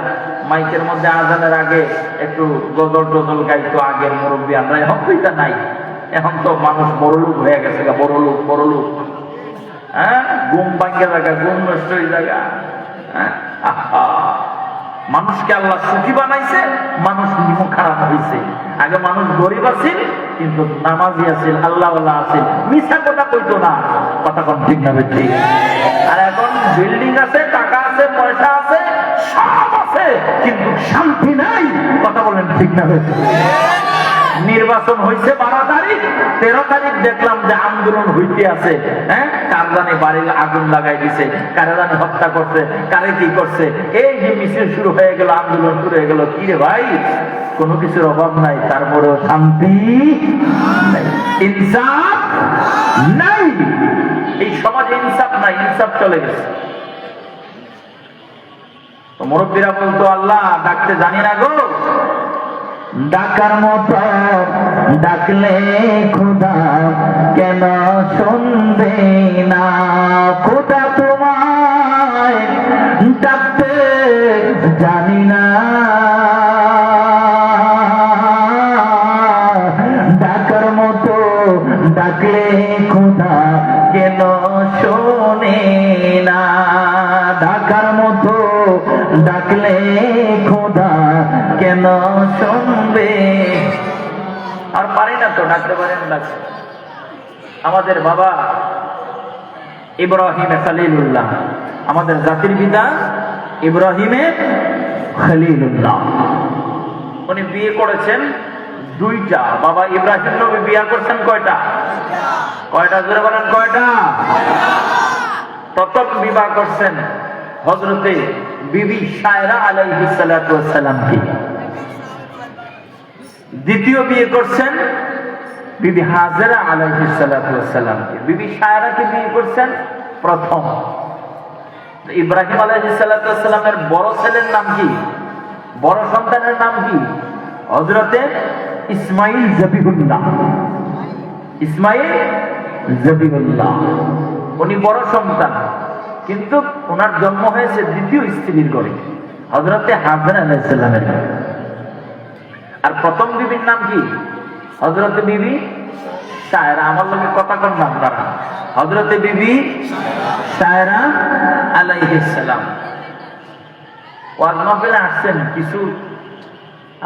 মাইকের মধ্যে আজানের আগে একটু গজল টজল গাইতো আগের মুরব্বী। আমরা এখন তো এটা নাই, এখন তো মানুষ বড়লোক হয়ে গেছে, বড়লোক বড়লোক। হ্যাঁ, ঘুম ভাঙ্গে জায়গা, ঘুম নষ্ট হয়ে জায়গা। হ্যাঁ, মানুষকে আল্লাহ সুখী বানাইছে, মানুষ নিমু খারাপ হয়েছে। আগে মানুষ গরিব আছিল কিন্তু নামাজি আছিল, আল্লাহ আছিল, মিছা কথা কইতো না। কথা কোন ঠিক না ঠিক? আর এখন বিল্ডিং আছে, টাকা আছে, পয়সা আছে, সব আছে, কিন্তু শান্তি নাই। কথা বলেন ঠিক না ঠিক? নির্বাচন হয়েছে 12 তারিখ, 13 তারিখ দেখলাম যে আন্দোলন হইতে আছে। হ্যাঁ, কার জানে বাড়ির আগুন লাগাই দিছে, কারে জানে হত্যা করছে, কারে কি করছে। এই যে মিছিল শুরু হয়ে গেল, আন্দোলন শুরু হয়ে গেল, কি রে ভাই, কোনো কিছুর অভাব নাই, তারপরেও শান্তি নাই, ইনসাফ নাই। এই সমাজে ইনসাফ নাই, ইনসাফ চলে গেছে। তো মুরব্বীরা বলতো, আল্লাহ ডাকতে জানি না গো, ডাকার মতো ডাকলে খোদা কেন শুনবে না? খোদা তোমায় ডাকতে জানি না, ডাকার মতো ডাকলে খোদা কেন শোনে না? ডাকার মতো ডাকলে খোদা কেন শুনবে? আর পারি না তো, ডাকতে পারেন ডাকতে। আমাদের বাবা ইব্রাহিম খলিলুল্লাহ, আমাদের জাতির পিতা ইব্রাহিমে খলিলুল্লাহ, উনি বিয়ে করেছেন 2টা। বাবা ইব্রাহিম নবী বিয়ে করছেন কয়টা? কয়টা জোরে বলেন, কয়টা? প্রথম বিবাহ করছেন হযরতে বিবি সায়রা আলাইহিস সালাতু ওয়াস সালামকে। দ্বিতীয় বিয়ে করছেন বিবি হাজেরা আলাইহিস সালাতু ওয়াস সালামকে। বিবি সায়রাকে বিয়ে করছেন প্রথম। ইব্রাহিম আলাইহিস সালাতু ওয়াস সালামের বড় ছেলের নাম কি? বড় সন্তানের নাম কি? হযরতে ইসমাইল জবিহুল্লাহ। ইসমাইল জবিহুল্লাহ, উনি বড় সন্তান, কিন্তু ওনার জন্ম হয়েছে দ্বিতীয় স্ত্রীর ঘরে, হযরতে হাজেরা আলাইহিস সালামের। আর প্রথম বিবির নাম কি? হযরতে বিবি সায়রা। আমার লোকে কথা কোন নাম তারা? হযরতে বিবি সায়রা আলাইহিস সালাম। ওয়াজ মাহফিলে আসছেন, কিছু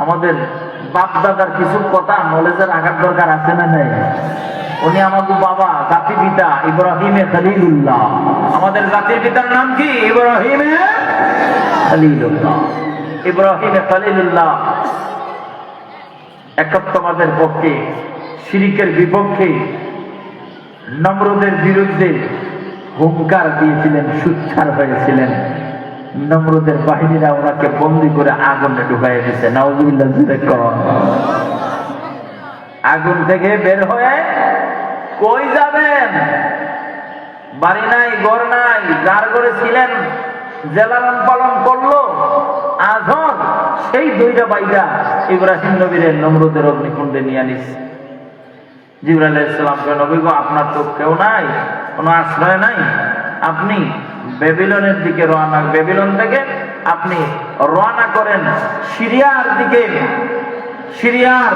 আমাদের বাপ দাদার কিছু কথা নলেজের রাখার দরকার আছে না নাই? উনি আমাদের বাবা, জাতির পিতা ইব্রাহিমে খলিলুল্লাহ। আমাদের জাতির পিতার নাম কি? ইব্রাহিমে খলিলুল্লাহ। ইব্রাহিমে খলিলুল্লাহ একত্ববাদের পক্ষে, শিরিকের বিপক্ষে, নমরুদের বিরুদ্ধে হুঙ্কার দিয়েছিলেন, সুচ্চার হয়েছিলেন। নমরুদের বাহিনীরা ওনাকে বন্দী করে আগুনে ঢুকাই দিয়েছে। নাউযুবিল্লাহ, আগুন থেকে বের হয়ে কই যাবেন? বাড়ি নাই, ঘর নাই, যার ঘরে ছিলেন জেলারাম পালন করলো আজর, সেই 2টা বাইদা ইব্রাহিম নবীর নমরুদের অগ্নিকুণ্ডে নিয়ে আনিস। জিবরাইল আলাইহিস সালামকে, নবী গো, আপনার তো কেউ নাই, কোনো আশ্রয় নাই, আপনি বেবিলনের দিকে রওনা, বেবিলন থেকে আপনি রওনা করেন সিরিয়ার দিকে। সিরিয়ার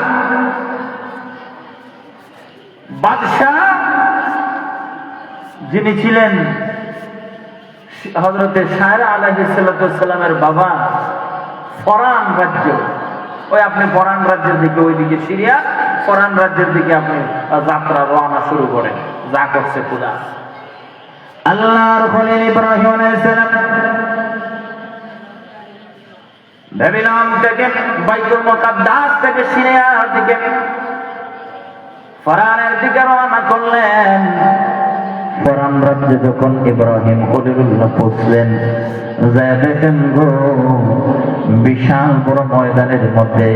বাদশাহ যিনি ছিলেন হযরতে সায়রা আলাইহিস সালামের বাবা, ফরান রাজ্য, ওই আপনি ফরান রাজ্যের দিকে, ওইদিকে সিরিয়া, ফরান রাজ্যের দিকে আপনি যাত্রা রওনা শুরু করেন। যা করছে খোদা। আল্লাহর খলিল ইব্রাহিম আলাইহিস সালাম বেবিলন থেকে বাইতুল মুকাদ্দাস থেকে সিরিয়ার দিকে ফরানের দিকে রওনা করলেন। ফরান রাজ্যে যখন ইব্রাহিম খলিলুল্লাহ পৌঁছলেন, যায় দেখেন গো বিশাল বড় ময়দানের মধ্যে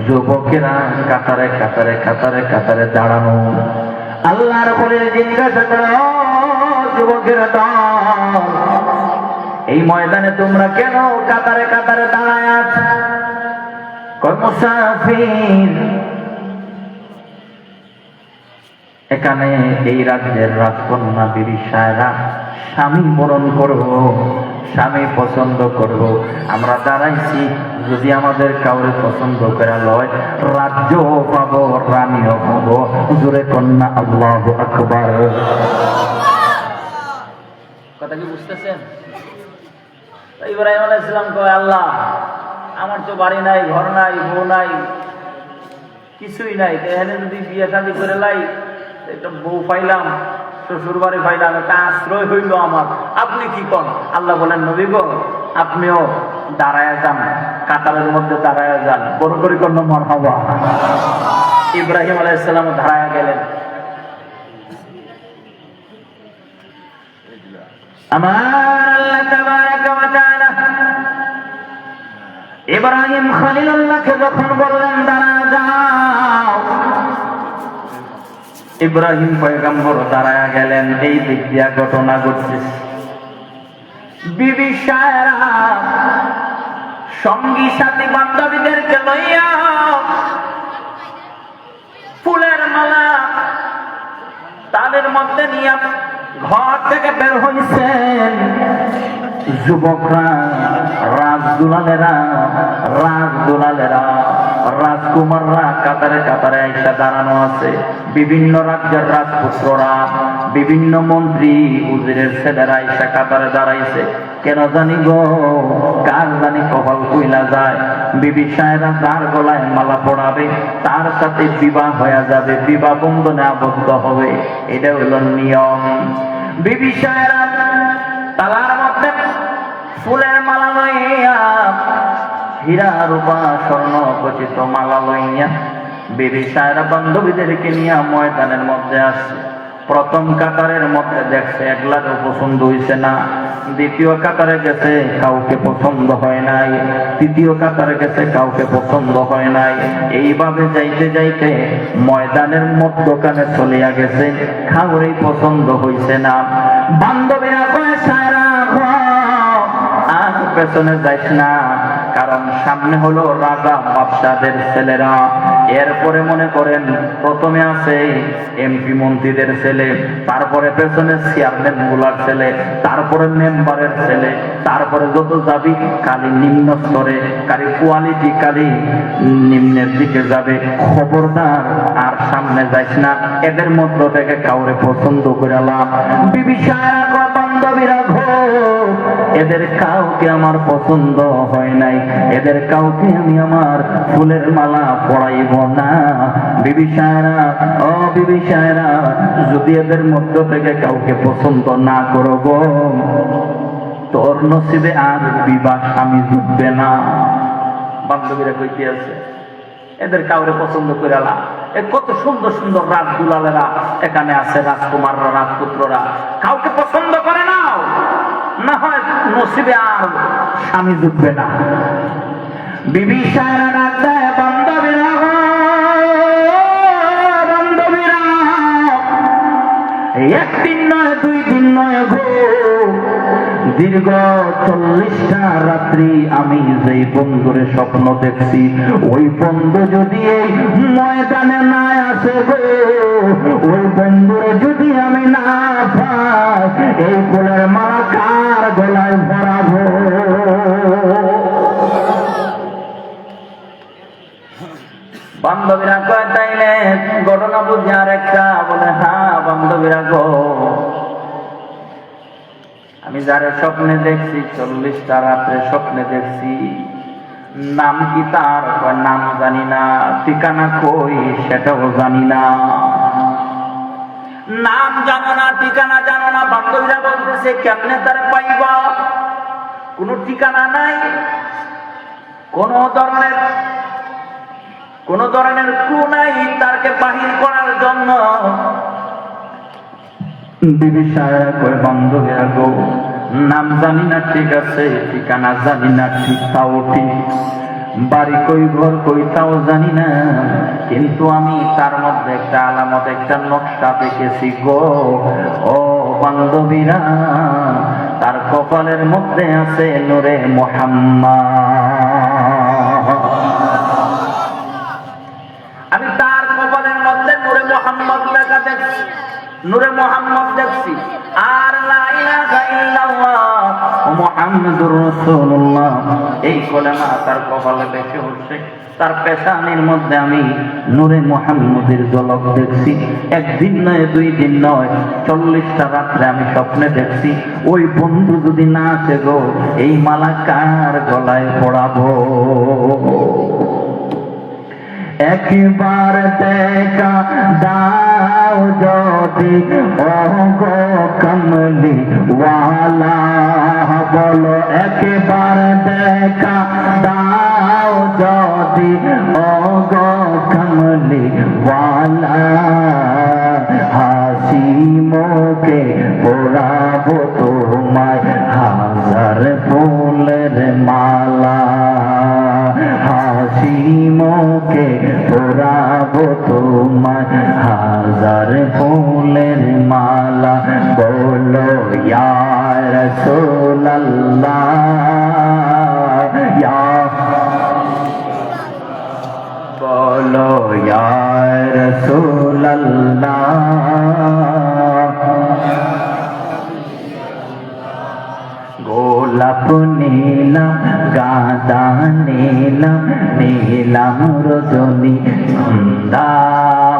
যুবকেরা কাতারে কাতারে কাতারে কাতারে দাঁড়ানো। আল্লাহর খলিল জিজ্ঞাসা করে, ও যুবকেরা দল, এই ময়দানে তোমরা কেন কাতারে কাতারে দাঁড়ায় আছো? কয় মুসাফির, এখানে এই রাজ্যের রাজকন্যা বিবি সায়রা স্বামী বরণ করব, স্বামী পছন্দ করব, আমরা দাঁড়াইছি যদি আমাদের কাউরে পছন্দ করা লয় রাজ্য পাবো, রানীও পাবো। জোরে কন্যা আল্লাহু আকবার। কথা কি বুঝতেছেন? ইব্রাহিম আলাইহিস সালাম কয়, আল্লাহ আমার তো বাড়ি নাই, ঘর নাই, বউ নাই, কিছুই নাই, এখানে যদি বিয়ে শাদী করে লাই, একটা বউ পাইলাম, শ্বশুর বাড়ি পাইলাম, একটা আশ্রয় হইল আমার, আপনি কি কন? আল্লাহ বলেন, নবী গো আপনিও দাঁড়ায় যান, কাতারের মধ্যে দাঁড়ায় যান, বড় করে কন্যা মারহাবা। ইব্রাহিম আলাইহিস সালাম দাঁড়ায় গেলেন। আমার আল্লাহ তাবারাকা ওয়া তাআলা ইব্রাহিম খলিলুল্লাহকে যখন বললেন দাঁড়া যাও, ইব্রাহিম পয়গম্বর দাঁড়ায় গেলেন। এই দিক দিয়া ঘটনা ঘটতেছে। বিবি সায়রা সঙ্গী সাথী বান্ধবীদেরকে লইয়া ফুলের মালা তাদের মধ্যে নিয়ে ঘর থেকে বের হইছেন। যুবকরা, রাজদুলালেরা, রাজদুলালেরা, রাজকুমাররা কাতারে কাতারে আইসা দাঁড়ানো আছে। বিভিন্ন রাজ্যের রাজপুত্ররা, বিভিন্ন মন্ত্রী উজিরের ছেলেরা আইসা কাতারে দাঁড়াইছে। কেন জানি গো, কার জানি কপাল কইলা যায়, বিবি সায়রা তার গলায় মালা পড়াবে, তার সাথে বিবাহ হয়ে যাবে, বিবাহ বন্ধনে আবদ্ধ হবে। এটা হলো নিয়ম। বিবি সায়রা তালার মধ্যে ফুলের মালা লইয়া, হীরা রূপা স্বর্ণ খচিত মালা লইয়া বিবি সায়রা বান্ধবীদেরকে নিয়ে ময়দানের মধ্যে আসছে। প্রথম কাতারের মধ্যে দেখছে একলারও পছন্দ হইছে না, দ্বিতীয় কাতারে গেছে কাউকে পছন্দ হয় নাই, তৃতীয় কাতারে গেছে কাউকে পছন্দ হয় নাই। এইভাবে যাইতে যাইতে ময়দানের মধ্যখানে চলিয়া গেছে, কাউরেই পছন্দ হইছে না। বান্ধবীরা কয়, সায়রা আর পেছনে যাইস না, কারণ সামনে হলো রাজা বাদশাদের ছেলেরা। এরপরে মনে করেন প্রথমে আছে এমপি মন্ত্রীদের ছেলে, তারপরে পেছনে চেয়ারম্যান গুলার ছেলে, তারপরে মেম্বারের ছেলে, তারপরে যত যাবি খালি নিম্ন স্তরে, খালি কোয়ালিটি খালি নিম্নের দিকে যাবে। খবরদার আর সামনে যাইস না, এদের মধ্য থেকে কাউরে পছন্দ করে লাভ। বিবি সায়রা বান্ধবীরা ঘোর, এদের কাউকে আমার পছন্দ হয় নাই, এদের কাউকে আমি আমার ফুলের মালা পড়াইব না। বিবি সায়রা, ও বিবি সায়রা, যদি এদের মধ্য থেকে কাউকে পছন্দ না করো গো, তোর নসিবে আর বিবাহ স্বামী জুটবে না। বান্ধবীরা কইতে আছে, এদের কাউরে পছন্দ করে না। কত সুন্দর সুন্দর রাজদুলালেরা এখানে আছে, রাজকুমাররা, রাজপুত্ররা, কাউকে পছন্দ করে নাও, না হয় নসিবে আর স্বামী জুটবে না। বিবি সায়রা ডাক দেয়, বান্ধবীরা, বান্ধবীরা, একদিন নয়, দুই দিন নয় গো, দীর্ঘ 40টা রাত্রি আমি যেই বন্ধুরে স্বপ্ন দেখছি, ওই বন্ধু যদি এই ময়দানে না আসে গো, ওই বন্ধুরে যদি আমি না পাই, এই ফুলের মালা কার গলায় ভরাবো? বান্ধবীরা কয়, তাইলে ঘটনা বুঝি আর একটা? বলে, হ্যাঁ বান্ধবীরা গো, আমি যারা স্বপ্নে দেখছি, 40টা রাত্রে স্বপ্নে দেখছি, নাম কি তার? নাম জানি না, ঠিকানা কই সেটাও জানি না। নাম জানো না, ঠিকানা জানো না। বান্ধবীরা বলতেছে, কেমনে তারা পাইবা? কোনো ঠিকানা নাই, কোন ধরনের ক্লু নাই তারকে বাহির করার জন্য। বিবি সাহেব কই বান্ধবী আগো, নাম জানি না ঠিক আছে, ঠিকানা জানি না ঠিক তাও ঠিক, বাড়ি কই ঘর কই তাও জানি না, কিন্তু আমি তার মধ্যে একটা আলামত, একটা নকশা দেখেছি গো ও বান্ধবীরা, তার কপালের মধ্যে আছে নূরে মুহাম্মদ। আমি তার কপালের মধ্যে নূরে মুহাম্মদ লেখা দেখছি, নূরে মুহাম্মদ দেখছি, আর লা ইলাহা ইল্লাল্লাহ মুহাম্মাদুর রাসূলুল্লাহ এই কলেমা তার কপালে দেখে উঠছে। তার পেশানির মধ্যে আমি নূরে মুহাম্মদের ঝলক দেখছি। একদিন নয়, 2 দিন নয়, 40টা রাত্রে আমি স্বপ্নে দেখছি ওই বন্ধু যদি না আসে গো, এই মালা কার গলায় পড়াবো। একবার দেখা দাও যদি ও গো কমলি ওয়ালা, বলো একবার দেখা দাও যদি ও গো কমলি ওয়ালা, হাসি মুখে পরাবো তোমায় হাজার ফুলের মালা, হাসি মুখে পরাবো তোমায় হাজার ফুলের মালা, বলো ইয়া রাসূলুল্লাহ ইয়া, বলো ইয়া রাসূলুল্লাহ, গোলাপ নীলাম গাঁদা নীলাম নীলাম রজনী গন্ধা,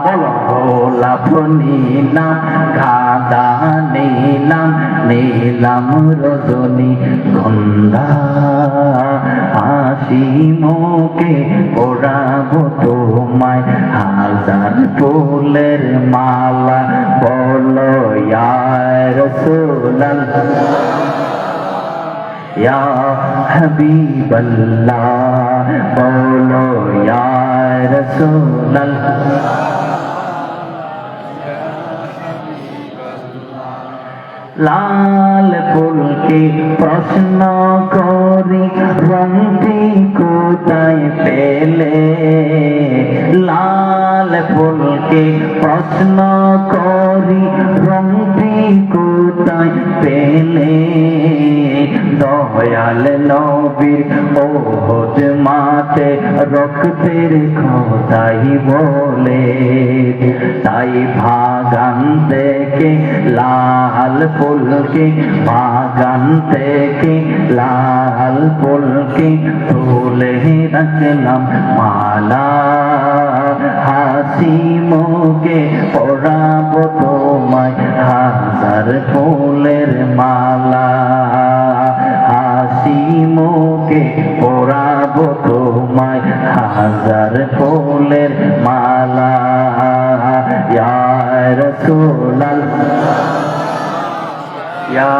বলো গোলাপ নীলাম গাঁদা নীলাম নীলাম রজনী গন্ধা, হাসি মুখে পরাবো তোমায় হাজার ফুলের মালা, বলো ইয়া রাসূলুল্লাহ ইয়া হাবিবাল্লাহ, বলো ইয়া রাসূলুল্লাহ। লাল ফুলকে প্রশ্ন করি রংটি কোথায় পেলে, লাল ফুলকে প্রশ্ন করি রংটি কোথায় পেলে, দয়াল নবীর ওহদ মাঠে রক্তের খোদাই বলে, তাই বাগান থেকে লাল ফুলকে, বাগান থেকে লাল ফুলকে তুলে রাখলাম মালা, হাসি মুখে পরাবো তোমায় হাজার ফুলের মালা, হাসি মুখে পরাবো তোমায় হাজার ফুলের মালা, ইয়া রাসূলুল্লাহ ইয়া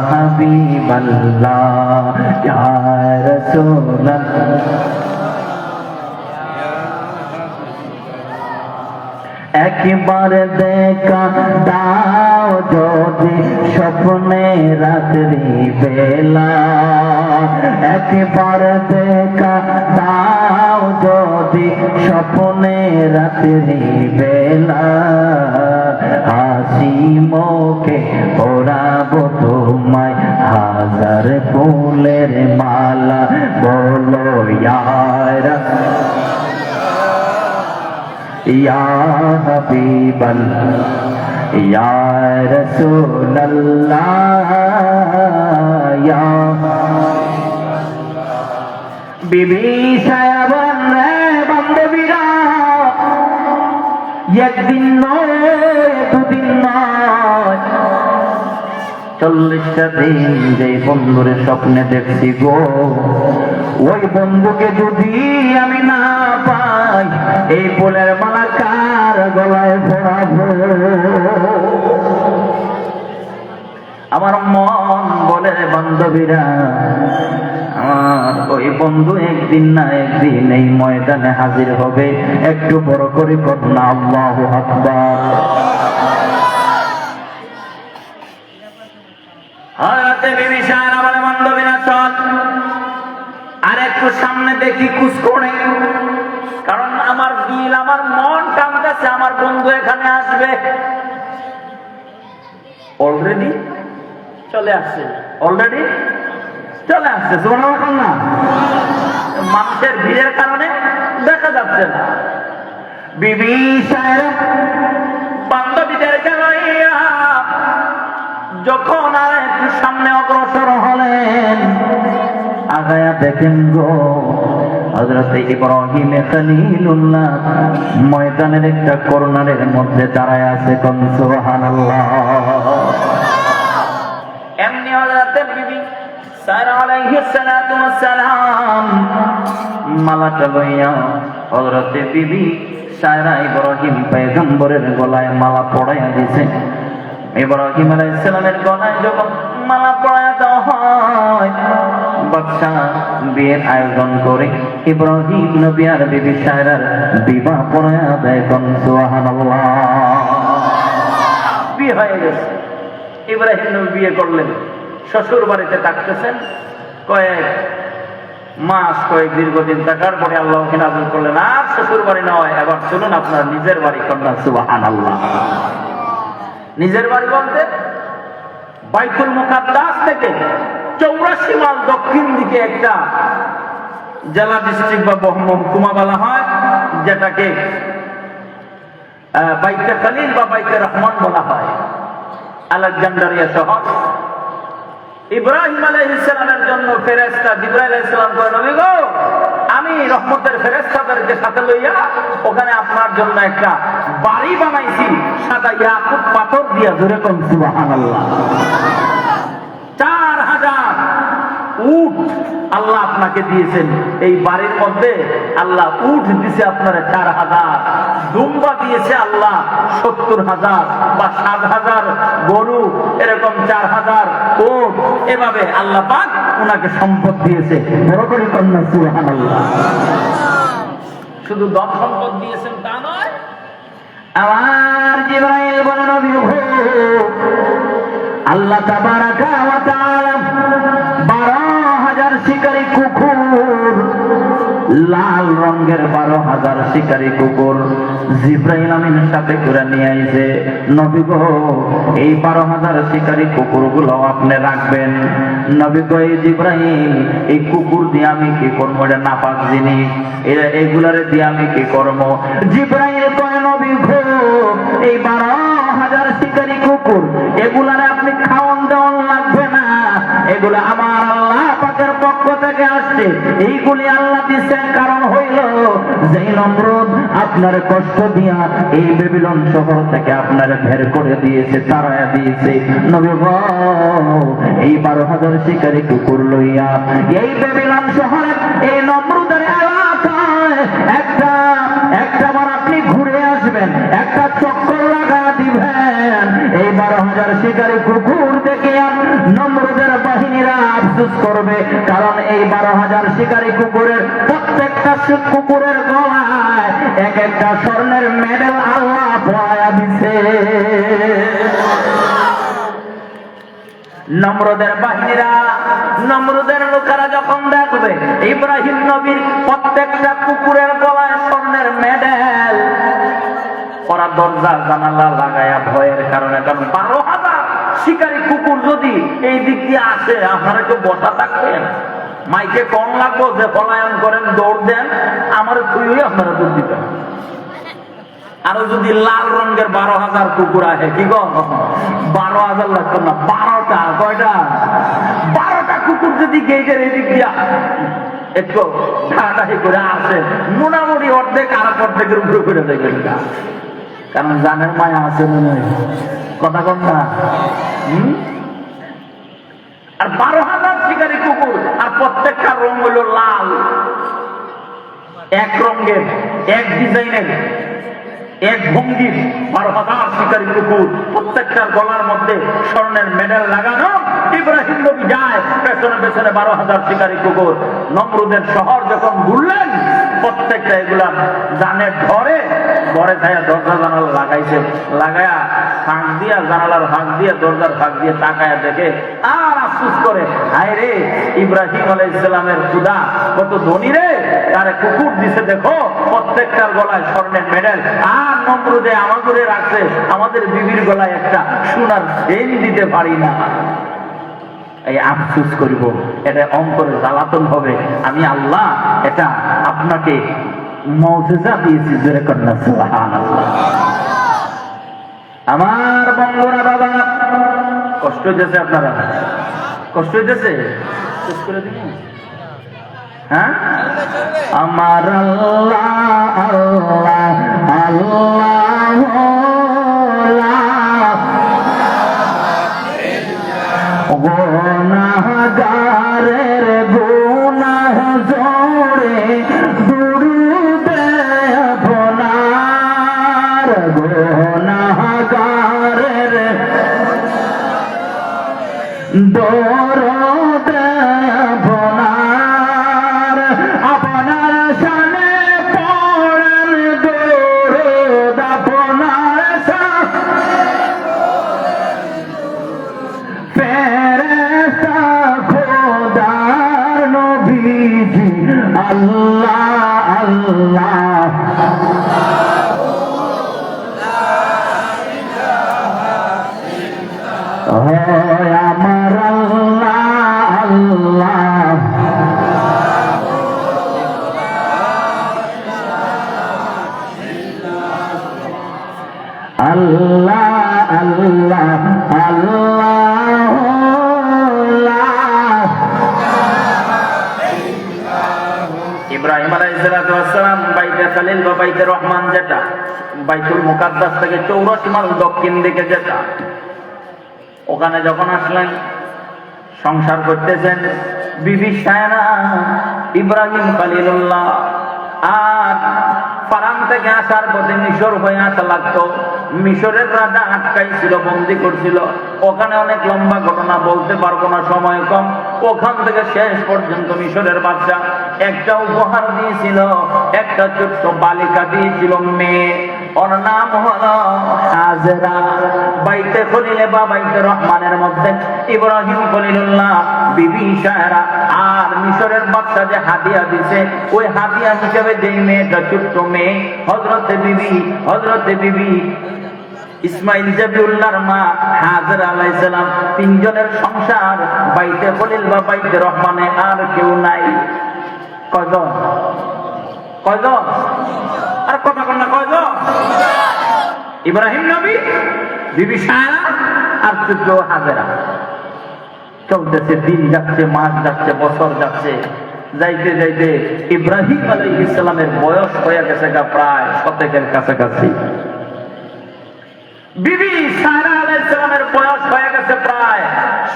হাবিবাল্লাহ ইয়া রাসূলুল্লাহ। একবার দেখা দাও যদি স্বপ্নে রাত্রি বেলা, একবার দেখা দাও যদি স্বপ্নে রাত্রি বেলা, হাসি মুখে পরাবো তোমায় হাজার ফুলের মালা, বলো ইয়া রাসূলুল্লাহ ইয়া হাবিবাল্লাহ ইয়া রাসূলুল্লাহ ইয়া, বিবি সাহেব রে বান্ধবীরা, একদিন নয় 2 দিন নয়, 40টা দিন যে বন্ধুরে স্বপ্নে দেখছি গো, ওই বন্ধুকে যদি আমি না পাই, এই ফুলের মালা কার গলায় পরাবো। আমার মন বলে বলে রে বান্ধবীরা, আমার ওই বন্ধু একদিন না একদিন এই ময়দানে হাজির হবে। একটু বড় করে কন্যা আল্লাহু আকবার। হযরতে বিবি সায়রা বলে, বান্ধবীরা চল আর একটু সামনে দেখি কুছ করে, কারণ আমার দিল, আমার মন টানতেছে আমার বন্ধু এখানে আসবে। অলরেডি চলে আসছে, অলরেডি চলে আসছে। সুবহানাল্লাহ না, মানুষের ভিড়ের কারণে দেখা যাচ্ছে না। বিবি সায়রা বান্ধবীদেরকে লইয়া যখন আর একটু সামনে অগ্রসর হলেন, আগায়া দেখেন গো হযরতে ইব্রাহিম খলিলুল্লাহ ময়দানের একটা কর্নারের মধ্যে দাঁড়ায় আছে। কোন সুবহানাল্লাহ। এমনি হযরতে বিবি সায়রা আলাইহিস সালাতু ওয়াস সালাম মালাটা লইয়া হযরতে বিবি সায়রা ইব্রাহিম পয়গম্বরের গলায় মালা পরাইয়া দিয়েছে। ইব্রাহিম আলাইহিস সালামের গলায় যখন মালা পরাইয়া দেওয়া হয়, বাদশা বিয়ের আয়োজন করে ইব্রাহিম নবী আর বিবি সায়রার বিবাহ পরাইয়া দেয়। কোন সুবহানাল্লাহ। বিয়ে হয়ে গেছে, ইব্রাহিম নবী বিয়ে করলেন, শ্বশুর বাড়িতে থাকতেছেন কয়েক মাস, কয়েক দীর্ঘদিন থাকার পরে আল্লাহ নাযিল করলেন, আর শ্বশুর বাড়ি নয়, এবার চলুন আপনার নিজের বাড়ি। কন্যা সুবহানাল্লাহ। নিজের বাড়ি বলতে বাইতুল মুকাদ্দাস থেকে 84 মাইল দক্ষিণ দিকে একটা জেলা ডিস্ট্রিক্ট বা মহকুমা বলা হয়, যেটাকে বাইতে খলিল বা বাইতে রহমান বলা হয়, আলেকজান্ডারিয়া শহর। ইব্রাহিম আলাইহিস সালামের জন্য ফেরেশতা জিবরাইল আলাইহিস সালাম কয়, নবী গো, আমি রহমতের ফেরেশতাদেরকে সাথে লইয়া ওখানে আপনার জন্য একটা বাড়ি বানাইছি, সাদা ইয়াকুত পাথর দিয়া। জোরে কোন সুবহানাল্লাহ। 4000 উট আল্লাহ আপনাকে দিয়েছেন। এই বাড়ির মধ্যে আল্লাহ উট দিয়েছে আপনার 4000, দুম্বা দিয়েছে আল্লাহ 70,000 বা 7,000 গরু, এরকম 4000 উট। এভাবে আল্লাহ পাক ওনাকে সম্পদ দিয়েছে। বড় করে কন্যা সুবহানাল্লাহ। শুধু ধন সম্পদ দিয়েছেন তা নয়, আমার জিবরাইল বলেন, নবী গো, আল্লাহ তাবারাকা ওয়া তাআলা 12,000 শিকারী কুকুর, লাল রঙের 12,000 শিকারী কুকুর জিবরাইল আমিনের সাথে করে নিয়ে আইছে। নবী গো, এই 12,000 শিকারী কুকুরগুলো আপনি রাখবেন। নবী গো, এই জিবরাইল, এই কুকুর দিয়ে আমি কি করবো? এটা নাপাক জিনিস, এইগুলারে দিয়ে আমি কি করবো? জিবরাইল কয়, নবী গো, এই 12,000 শিকারী কুকুর, এগুলারে আপনি খাওয়ান দেওয়ান লাগবে না, এগুলো আমার আল্লাহ পাকের পক্ষ থেকে আসছে। এইগুলি আল্লাহ দিচ্ছেন, কারণ হইল যেই নমরুদ আপনার কষ্ট দিয়া এই বেবিলন শহর থেকে আপনার বের করে দিয়েছে, তাড়ায়া দিয়েছে। নবী গো, এই 12,000 শিকারী কুকুর লইয়া এই বেবিলন শহরে এই নমরুদের এলাকায় একটা বার আপনি ঘুরে আসবেন, একটা চক্কর লাগা দিবেন। এই 12,000 শিকারী কুকুর দেখে নমরুদের বাহিনীরা আফসোস করবে, কারণ এই 12,000 শিকারী কুকুরের প্রত্যেকটা কুকুরের গলায় এক একটা স্বর্ণের মেডেল আল্লাহ পরায়া দিছে। নমরুদের বাহিনীরা, নমরুদের লোকেরা যখন দেখবে ইব্রাহিম নবীর প্রত্যেকটা কুকুরের গলায় স্বর্ণের মেডেল, ওরা দরজা জানালা লাগায়া ভয়ের কারণে, কারণ 12,000 শিকারী কুকুর যদি এই দিক দিয়ে আসে, আপনারা একটু বসা থাকবেন, মাইকে কম লাগবো যে পলায়ন করেন, দৌড় দেন, আমার তুই আপনারা দৌড় দিবেন। আরো যদি লাল রঙের 12,000 কুকুর আসে, কি গো, 12,000 লাগতো না, 12টা, কয়টা, 12টা কুকুর যদি গেটের এদিক দিয়া একটু ঢাকাঢাকি করে আসে, মোটামুটি অর্ধেক আর অর্ধেকের উপরে করে দেখবেন, কারণ জানের মায়া আছে মনে কথা কম না। আর 12,000 শিকারী কুকুর, আর প্রত্যেকটা রং হলো লাল, এক রঙের, এক ডিজাইনের, এক ভঙ্গির 12,000 শিকারী কুকুর, প্রত্যেকটার গলার মধ্যে স্বর্ণের মেডেল লাগানো। ইব্রাহিম নবী যায়, পেছনে পেছনে 12,000 শিকারী কুকুর। নমরুদের শহর যখন ঘুরলেন, প্রত্যেকটা এগুলা জানে ধরে ঘরে যায়, দরজা জানালা লাগাইছে, লাগায়া ফাঁক দিয়া, জানালার ফাঁক দিয়ে, দরজার ফাঁক দিয়ে তাকায়া দেখে আর আফসোস করে, হায় রে, ইব্রাহিম আলাইহিস সালামের খুদা কত ধনী রে, তারে কুকুর দিছে দেখো, প্রত্যেকটার গলায় স্বর্ণের মেডেল। আর নমরুদে আমাদের রাখছে, আমাদের বিবির গলায় একটা সোনার চেইন দিতে পারি না। এই আফসোস করিব, এটা অন্তরে জ্বালাতন হবে। আমি আল্লাহ এটা আপনাকে মুজিজা দিয়েছি, জোরে কন্যা সুবহানাল্লাহ। আমার বন্ধুরা, বাবা, কষ্ট হইতেছে? আপনারা কষ্ট হইতেছে? শেষ করে দিন। হ্যাঁ, আমার আল্লাহ আল্লাহ আল্লাহ গুনাহগারের গুনাহ জোড়ে দুরুদে আপনার, গুনাহগারের দরদে আপনার, আপনার শানে পড়েন দরুদ, আপনার ফেরেশতা খোদার নবীজি, আল্লাহ আল্লাহ আমার আল্লাহ আল্লাহ আল্লাহ আল্লাহ আল্লাহ। ইব্রাহিম আলাইহিস সালাম বাইতে খালিল বা বাইতে রহমান, যেটা বাইতুল মুকাদ্দাস থেকে 84 মাইল দক্ষিণ দিকে, যেটা ওখানে যখন আসলেন, সংসার করতেছেন, বিবি সায়রা, ইব্রাহিম খলিলুল্লাহ। আর ফারাম থেকে আসার পথে মিশর হয়ে আসা লাগতো। মিশরের রাজা আটকাইছিল, বন্দি করছিল। ওখানে অনেক লম্বা ঘটনা, বলতে পারবো না, সময় কম। ওখান থেকে শেষ পর্যন্ত মিশরের বাদশা একটা উপহার দিয়েছিল, একটা ছোট্ট বালিকা দিয়েছিল, মেয়ে। ওর নাম হলো হাজেরা। বাইতে খলিলে বা বাইতে রহমানের মধ্যে ইব্রাহিম খলিলুল্লাহ, বিবি সায়রা আর মিশরের বাদশা যে হাদিয়া দিছে, ওই হাদিয়া হিসেবে যেই মেয়েটা, ছোট্ট মেয়ে, হযরতে বিবি ইসমাইল জাবিউল্লাহর মা হাজেরা আলাইহিস সালাম, তিনজনের সংসার বাইতে খলিল বা বাইতে রহমানে আর কেউ নাই। কয়জন? কয়জন? আর কথা কন না, কয়জন? ইব্রাহিম নবী, বিবি সায়রা আর ছোট্ট হাজেরা। চলতেছে, দিন যাচ্ছে, মাস যাচ্ছে, বছর যাচ্ছে। যাইতে যাইতে ইব্রাহিম আলাইহিস সালামের বয়স হয়ে গেছে প্রায় 70-এর কাছাকাছি। বিবি সায়রা আলাইহিস সালামের বয়স হয়ে গেছে প্রায়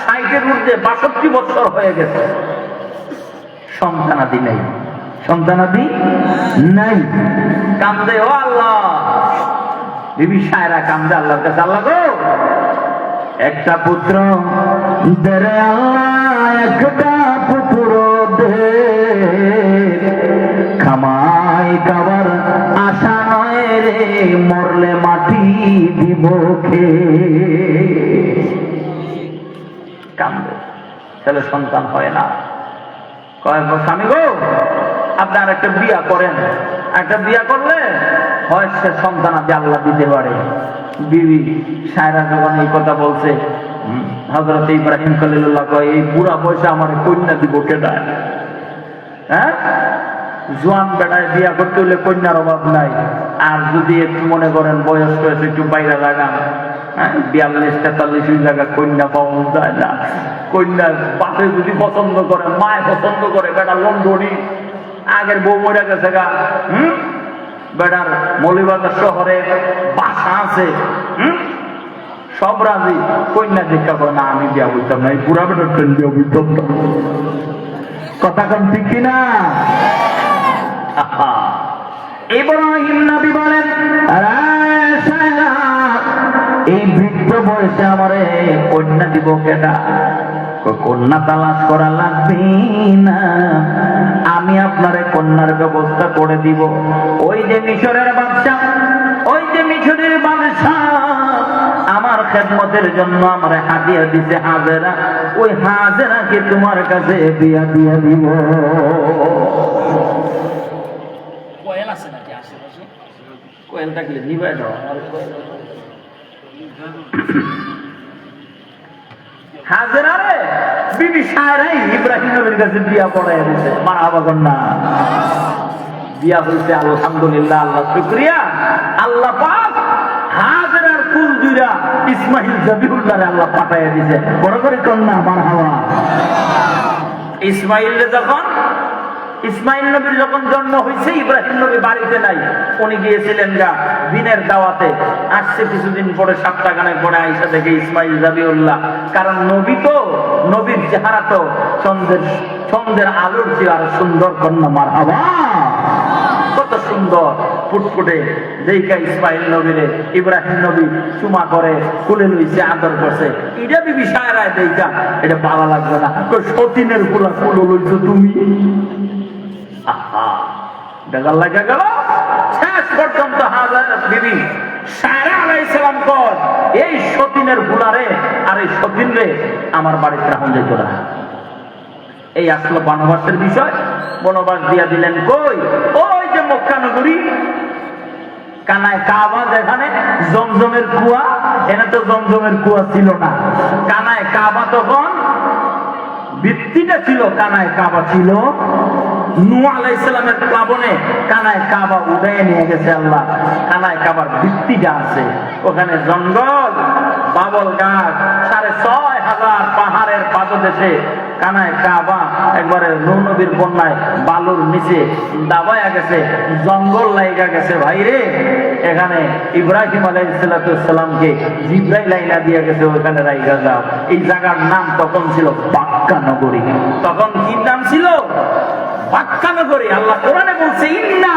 60-এর ঊর্ধ্বে, 62 বছর হয়ে গেছে। সন্তানাদি নাই, সন্তানাদি নাই। কান্দে, ও আল্লাহ। বিবি সায়রা কান্দে আল্লাহর কাছে, আল্লাহ গো, একটা পুত্র দে রে আল্লাহ, একটা পুত্র দে, খামাই খাবার আশা নয় রে, মরলে মাটি দিব খে। কান্দে, ছেলে সন্তান হয় না। কয়েক স্বামী গো, আপনি আর একটা বিয়া করেন, একটা বিয়া করলে হয় সে সন্তান আদি আল্লাহ দিতে পারে। বিবি সায়রা যখন এই কথা বলছে, হযরত ইব্রাহিম খলিলুল্লাহ কয়, এই বুড়া বয়সে আমার কন্যা দিব কেডা? হ্যাঁ, জোয়ান বেড়ায় বিয়া করতে হলে কন্যার অভাব নাই। আর যদি একটু মনে করেন বয়স টয়স একটু বাইরে লাগান, 42-43 জায়গা কন্যা পাওয়া যায় না। কন্যার বাপে যদি পছন্দ করে, মায় পছন্দ করে, বেটা লন্ডনি, আগের বউ মরে গেছে গা, বেটার মৌলিবাজার শহরে বাসা আছে, সব রাজি। কন্যা দীক্ষা করে না, আমি বিয়া বুঝতাম না, এই বুড়া বেটার বিয়া বুঝতাম না। কথা কম ঠিক কিনা? ইব্রাহিম নবী বলেন, এই বৃদ্ধ বয়সে আমারে কন্যা দিব কেডা? কন্যা তালাশ করা লাগবে না, আমি আপনারে কন্যার ব্যবস্থা করে দিব। ওই যে মিশরের বাদশা, ওই যে মিশরের বাদশা আমার খেদমতের জন্য আমার হাদিয়া দিতে হাজেরা, ওই হাজেরাকে তোমার কাছে বিয়া দিয়া দিব। কোয়েল আছে নাকি আশেপাশে? কোয়েল থাকলে নিবে দাও। হাজেরা রে বিবি সায়রাই ইব্রাহিম নবীর কাছে বিয়া পড়ায় দিয়েছে। মারহাবা কন্যা বিয়া হইছে, আলহামদুলিল্লাহ, আল্লাহ শুকরিয়া। আল্লাহ পাক হাজেরার কুল দুইরা ইসমাইল জবিউল্লাহরে আল্লাহ পাঠাইয়া দিয়েছে। বড় করে কন্যা মারহাবা। ইসমাইল নবীর যখন জন্ম হয়েছে, ইব্রাহিম নবী বাড়িতে নাই, উনি গিয়েছিলেন গা দিনের দাওয়াতে। আসছে কিছুদিন পরে, সপ্তাহখানেক পরে আইসা থেকে ইসমাইল জাবিউল্লাহ, কারণ নবী তো, নবীর চেহারা তো চন্দ্রের আলোর চেয়ে আরো সুন্দর কন্যা মারহাবা। কত সুন্দর ফুটফুটে দেখা ইসমাইল নবীরে ইব্রাহিম নবী চুমা করে কুলে লইছে, আদর করছে। এটা বিবি সায়রায় দেখা এটা ভালো লাগবে না, সতীনের কুলা কুলো লইছো তুমি। দেখা লাগা গেল শেষ পর্যন্ত হাজার বিবি সায়রা আলাইহিস সালাম কর এই সতীনের ফুলারে আর এই সতীন রে আমার বাড়িতে রাখুন যেত না। এই আসলো বনবাসের বিষয়। বনবাস দিয়া দিলেন কই? ওই যে মক্কা নগরী, কানায় কাবা, যেখানে জমজমের কুয়া, এনে তো জমজমের কুয়া ছিল না। কানায় কাবা তখন ভিত্তিটা ছিল, কানায় কাবা ছিল। নূহ আলাইহিস সালামের প্লাবনে কানায় কাবা উড়াইয়ে নিয়ে গেছে আল্লাহ। কানায় কাবার ভিত্তিটা আছে ওখানে, জঙ্গল, বাবল গাছ, ৬,৫০০ পাহাড়ের পাদদেশে কানায় কাবা একবারে নূহ নবীর বন্যায় বালুর নিচে দাবায়া গেছে, জঙ্গল লাইগা গেছে। ভাইরে এখানে ইব্রাহিম আলাইহিস সালামকে জিবরাইল আইনা দিয়ে গেছে, ওখানে রাইগা যাও। এই জায়গার নাম তখন ছিল বাক্কা নগরী। তখন কি নাম ছিল? বাক্কা নগরী। আল্লাহ কোরআনে বলছে, ইন্না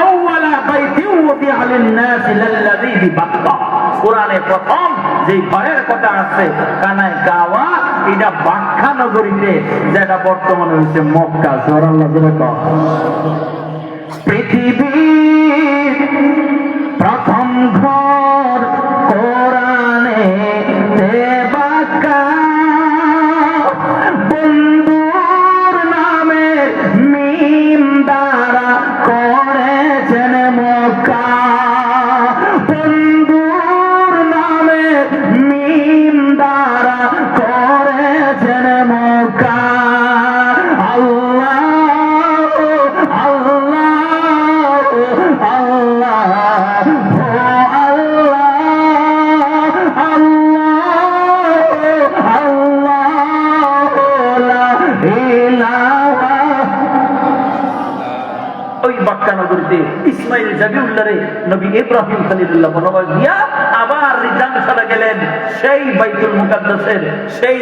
আউওয়ালা বাইতিন উযিআ লিন-নাসি লাল্লাযী বিবাক্কা। কোরআনে প্রথম যে ঘরের কথা আছে কানায় কাবা, এটা বাক্কা নগরীতে, যেটা বর্তমানে হচ্ছে মক্কা। সুবহানাল্লাহ। পৃথিবীর প্রথম ঘর কোরআনে বাক্কা, বন্ধুর নামে মিম দ্বারা করেছেন মক্কা। বন্ধুর নামে মিম দ্বারা করেছেন মক্কা। আল্লাহ আল্লাহ আল্লাহ ইসমাইল জাবিউল্লাহরে নবী ইব্রাহিম খলিলুল্লাহ বনবাস দিয়া আবার রিটার্ন চলে গেলেন সেই বাইতুল মুকাদ্দাসের, সেই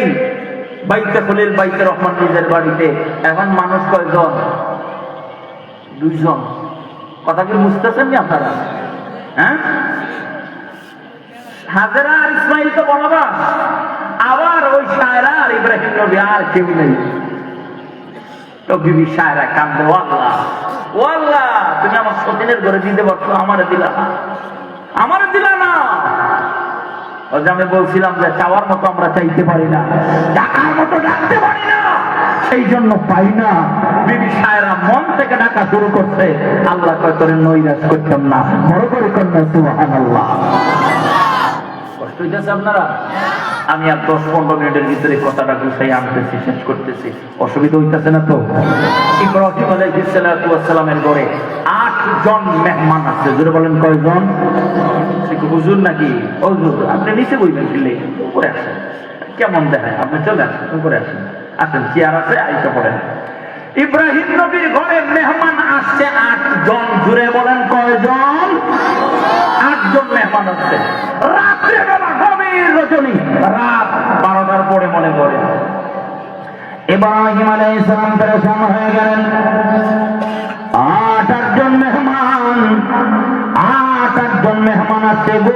বাইতে খলিল, বাইতে রহমান নিজের বাড়িতে। এখন মানুষ কয়জন? 2 জন। কথা কি বুঝতেছেন না আপনারা? হ্যাঁ, হাজেরা আর ইসমাইল তো বনবাস, আবার ওই সায়রা আর ইব্রাহিম নবী, আর কেউ নেই। তো বিবি সায়রা কান্দে, ও আল্লাহ, ও আল্লাহ, তুমি আমার সতীনের ঘরে দিতে পারছো, আমারে দিলা না, আমারে দিলা না। ওই যে আমি বলছিলাম যে চাওয়ার মতো আমরা চাইতে পারি না, ডাকার মতো ডাকতে পারি না, সেই জন্য পাই না। বিবি সায়রা মন থেকে ডাকা শুরু করছে। আল্লাহ কয় করে নৈরাশ করছেন না, বড় করে কন্যা সুবহানাল্লাহ। কষ্ট হইতেছে আপনারা? আমি আর 10-15 মিনিটের ভিতরে কথাটা গুছাই আনতেছি, শেষ করতেছি। অসুবিধা হইতেছে না তো? ইব্রাহিম আলাইহিস সালামের ঘরে 8 জন মেহমান আছে। জোরে বলেন কয়জন? হুজুর নাকি? হুজুর আপনি নিচে বইবেন, ফিরলে উপরে আসেন। কেমন দেখায়? আপনি চলে আসেন, উপরে আসেন, আসেন, চেয়ার আছে, আইসা পড়েন। ইব্রাহিম নবীর ঘরে মেহমান আসছে 8 জন। জুড়ে বলেন কয়জন? 8 জন মেহমান আসছে। রাত্রে বেলা, গভীর রজনী, রাত 12টার পরে মনে পড়ে ইব্রাহিম আলাইহিস সালাম পেরেশান হয়ে গেলেন। 8 জন মেহমান, 8 জন মেহমান আসছে গো।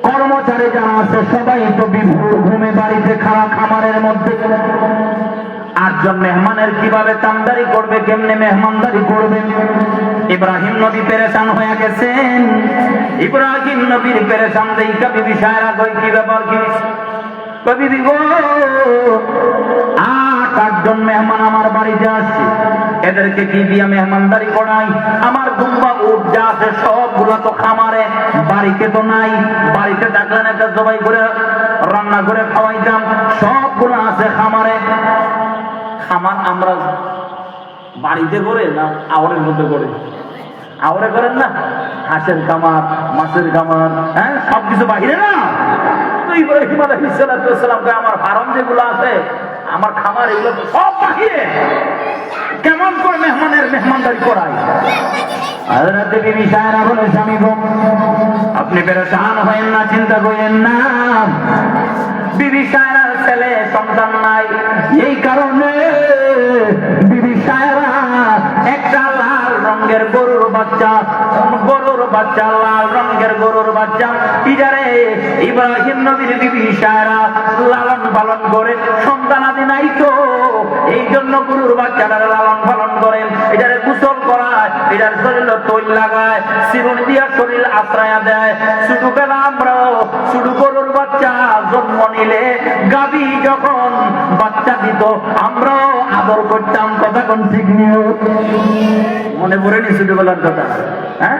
কর্ম কর্মচারী যারা আছে সবাই তো বিভোর ঘুমে বাড়িতে খাওয়া খামারের মধ্যে। 8 জন মেহমানের কিভাবে তামদারি করবে, কেমনে মেহমানদারি করবে? ইব্রাহিম নবী পেরেশান হয়ে গেছেন। ইব্রাহিম নবীর পেরেশান দেইখা বিবি সায়রা কই, কি ব্যাপার কি? কই বিবি গো, 8 জন মেহমান আমার বাড়িতে আসছে, এদেরকে কি দিয়া মেহমানদারি করাই? আমার দুম্বা উট যা আছে সবগুলো তো খামারে, বাড়িতে তো নাই। বাড়িতে ডাকলেন একটা জবাই করে রান্না করে খাওয়াইতাম, সবগুলো আছে খামারে। খামার আমরা বাড়িতে করে না আওয়ারের মধ্যে করে? আওয়ারে করেন না, হাঁসের খামার, মাছের খামার, হ্যাঁ, সবকিছু বাহিরে না। তো ইব্রাহিম আলাইহিস সালাম আমার ফার্ম যেগুলো আছে, আমার খামার, এগুলো তো সব বাহিরে। কেমন করে মেহমানের মেহমানদারি করাই? হযরত বিবি সায়রা বলে, স্বামী গো, আপনি পেরেশান হয়েন না, চিন্তা করেন না। বিবি সায়রার ছেলে সন্তান নাই, এই কারণে বিবি সায়রা একটা লাল রঙের গরুর বাচ্চা, লাল রঙের গরুর বাচ্চা ইজারে ইব্রাহিম নবীর বিবি সায়রা লালন পালন করে। সন্তান আদি নাই তো, এই জন্য গরুর বাচ্চাটা লালন পালন করেন, এটারে গোসল করায়, এটার শরীরে তৈল লাগায়, চিরুনি দিয়া শরীর আশ্রয় দেয়। শুধু বেলা আমরাও শুধু গরুর বাচ্চা জন্ম নিলে, গাভী যখন বাচ্চা দিত, আমরাও আদর করতাম। কথা কোন ঠিক নিও? মনে পড়েনি ছোটবেলার কথা? হ্যাঁ,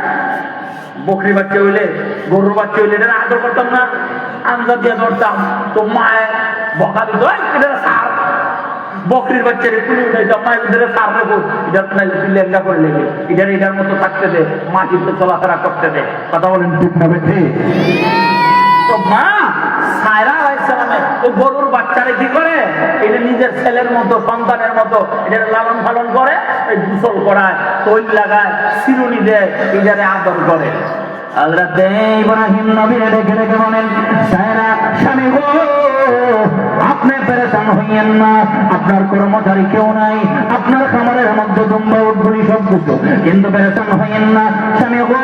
বকরি বাচ্চা হইলে, গরুর বাচ্চা হইলে এটা আদর করতাম না? আন্দা দিয়ে ধরতাম, তো মায়ে বকা দিত, এটা সার। বকরির বাচ্চারে তুলে উঠাইতাম, মায়ের ভিতরে সার রেখো, এটা লেঙ্গা করে লেগে, এটার মতো থাকতে দে, মাটিতে চলাফেরা করতে দে। কথা বলেন ঠিক না বেঠিক? তো মা সায়রা আলাইহিস সালামে ও গরুর বাচ্চারে কি করে? এটা নিজের ছেলের মতো, সন্তানের মতো এটা লালন পালন করে, গোসল করায়, তৈল লাগায়, চিরুনি দেয়, এটারে আদর করে। হযরত ইব্রাহিম নবী ডেকে ডেকে বলেন, সায়রা স্বামী গো, আপনি পেরেশান হইয়েন না, আপনার কর্মচারী কেউ নাই, আপনার খামারের মধ্যে দুম্বা উটগুলি সব কিছু, কিন্তু পেরেশান হইয়েন না স্বামী গো,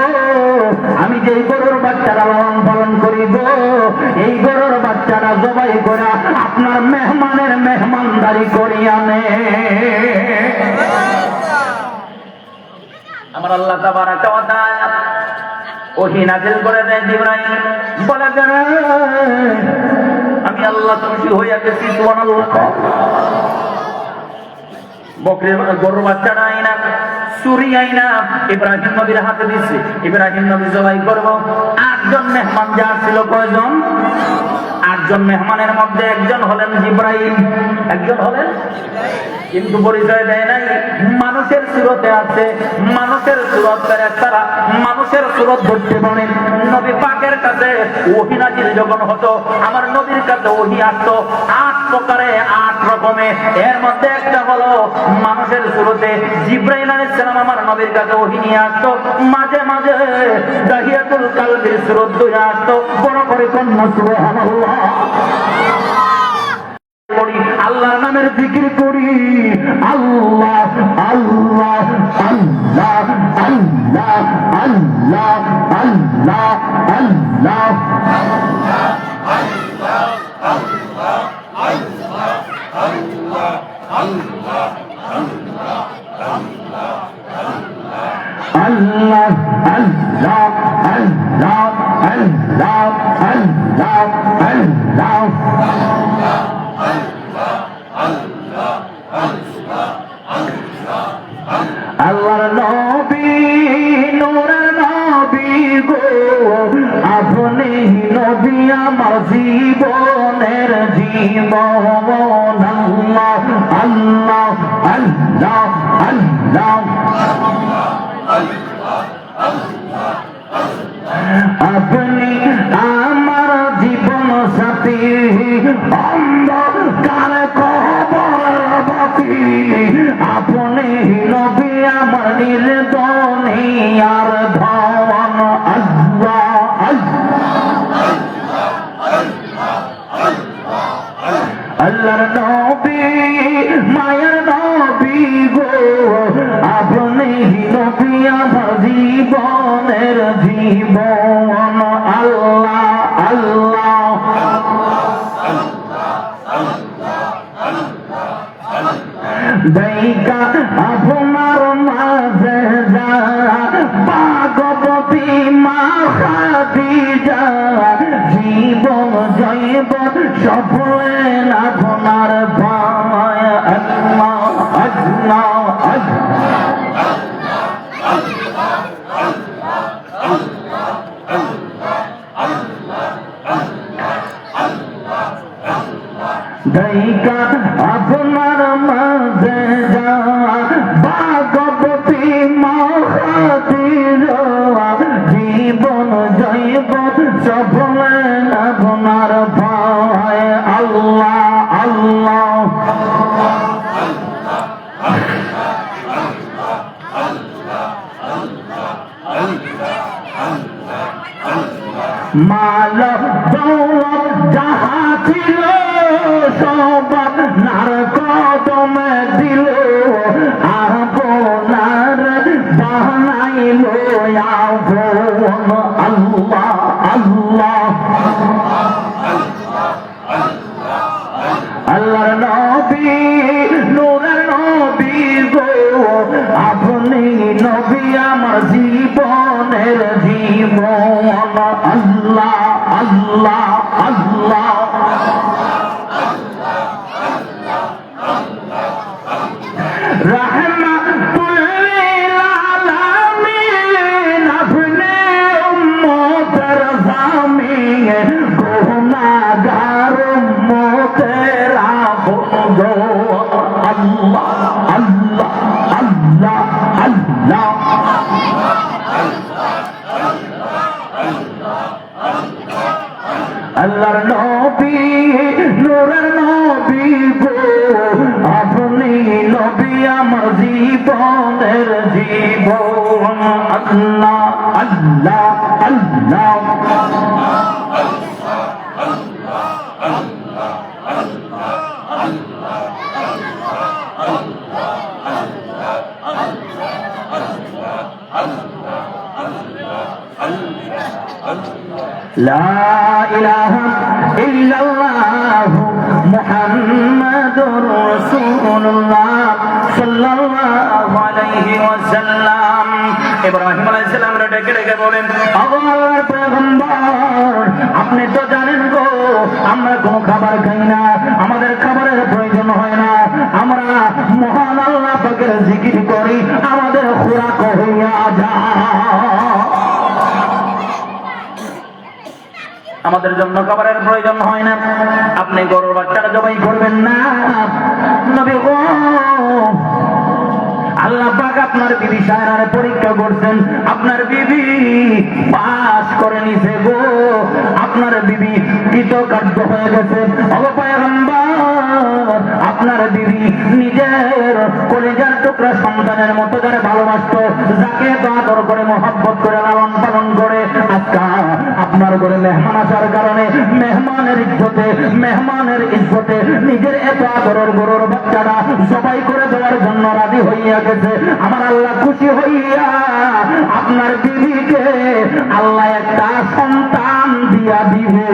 আমি যে গরুর বাচ্চারা লালন পালন করি গো, এই গরুর বাচ্চারা জবাই করে আপনার মেহমানের মেহমানদারি করি আনে। আমার আল্লাহ তাবারাকা ওয়া তাআলা ওহী নাযিল করে দেন, ইব্রাহিম বলে দেন, আমি আল্লাহ খুশি হইয়া গেছি। সুবহানাল্লাহ। বকরির গরুর বাচ্চাটা আইনা, চুরি আইনা ইব্রাহিম নবীর হাতে দিচ্ছে। ইব্রাহিম নবী জবাই করবো। 8 জন মেহমান যা ছিল, কয়জন? 8 জন মেহমানের মধ্যে একজন হলেন জিব্রাইল, একজন হলেন, কিন্তু পরিচয় দেয় নাই। মানুষের সুরতে আছে, মানুষের সুরত ফেরেশতারা মানুষের সুরত ধরতে পারেন। নবী পাকের কাছে ওহী নাযিল যখন হতো, আমার নবীর কাছে ওহী আসতো 8 প্রকারে, 8 রকমে। এর মধ্যে একটা হলো মানুষের সুরতে জিব্রাইল আলাইহিস সালাম আমার নবীর কাছে ওহী নিয়ে আসতো। মাঝে মাঝে দাহিয়াতুল কালবির সুরত ধরে আসতো। বড় করে কন্যা সুবহানাল্লাহ। আল্লাহর নামের জিকির করি, আল্লাহ আল্লাহ আল্লাহ আল্লাহ আল্লাহ আল্লাহ আল্লাহ আল্লাহ আল্লাহ আল্লাহ আল্লাহ আল্লাহ আল্লাহ। আল্লাহর নবী নূরের নবী গো, আপনি নবী আমার জীবনের জীবন। আল্লাহ আল্লাহ আল্লাহ আল্লাহ আপনি আমার জীবন সাথী, অন্ধকার কবরের বাতি, আপনি নবী আমার নির্দনী আর ধন। আল্লাহ আল্লাহর নবী মায়ের নবী গো, আপনি নবী আমার জীবনের জীবন। আল্লাহ আল্লাহ সফলেন আপনার ভাই আল্লাহ আল্লাহ গায়িকা আপনার মাঝে যা ভাগবতী মহাতীর জীবন জৈব সফলেন আপনার ভাই আল্লাহ আল্লাহ মাল দৌলত যাহা ছিল সব নার কদমে দিল আপনার বানাইল আপন আল্লাহ আল্লাহ আল্লাহর নবী নূরের নবী গো আপনি নবী আমার জীবনের জীবন আল্লাহ আল্লাহ আল্লাহ রাহমাতুল লিল আলামিন আপনি উম্মতের জামিন গুনাহগার উম্মতের আপন গো আল্লাহ আল্লাহ আল্লাহ আল্লাহ আল্লাহর নবী নূরের নবী গো আপনি নবী আমার জীবনের জীবন আল্লাহ আল্লাহ আল্লাহ لا إله إلا الله محمد رسول الله صلى الله عليه وسلم ইব্রাহিম আলাইহিস সালাম ডেকে ডেকে বলেন আল্লাহর পয়গম্বর আপনি তো জানেন গো আমরা কোনো খাবার খাই না আমাদের খাবারের প্রয়োজন হয় না আমরা মহান আল্লাহ পাকের জিকির করি আমাদের খোরাক হইয়া যায় আমাদের জন্য খাবারের প্রয়োজন হয় না আপনি গরুর বাচ্চাটা জবাই করবেন না নবী গো আল্লাহ পাক আপনার বিবি সায়রার পরীক্ষা করছেন আপনার বিবি পাস করে নিছে গো আপনার বিবি কৃতকার্য হয়ে গেছে ওগো পয়গম্বর আপনার বিবি নিজের কলিজার টুকরা সন্তানের মতো যারা ভালোবাসতো যাকে তো আদর করে মহব্বত করে লালন পালন করে আজকে আপনার ঘরে মেহমান আসার কারণে মেহমানের ইজ্জতে নিজের এত আদরের গরুর বাচ্চারা সবাই করে দেওয়ার জন্য রাজি হইয়া গেছে আমার আল্লাহ খুশি হইয়া আপনার বিবিকে আল্লাহ একটা সন্তান দিয়া দিবে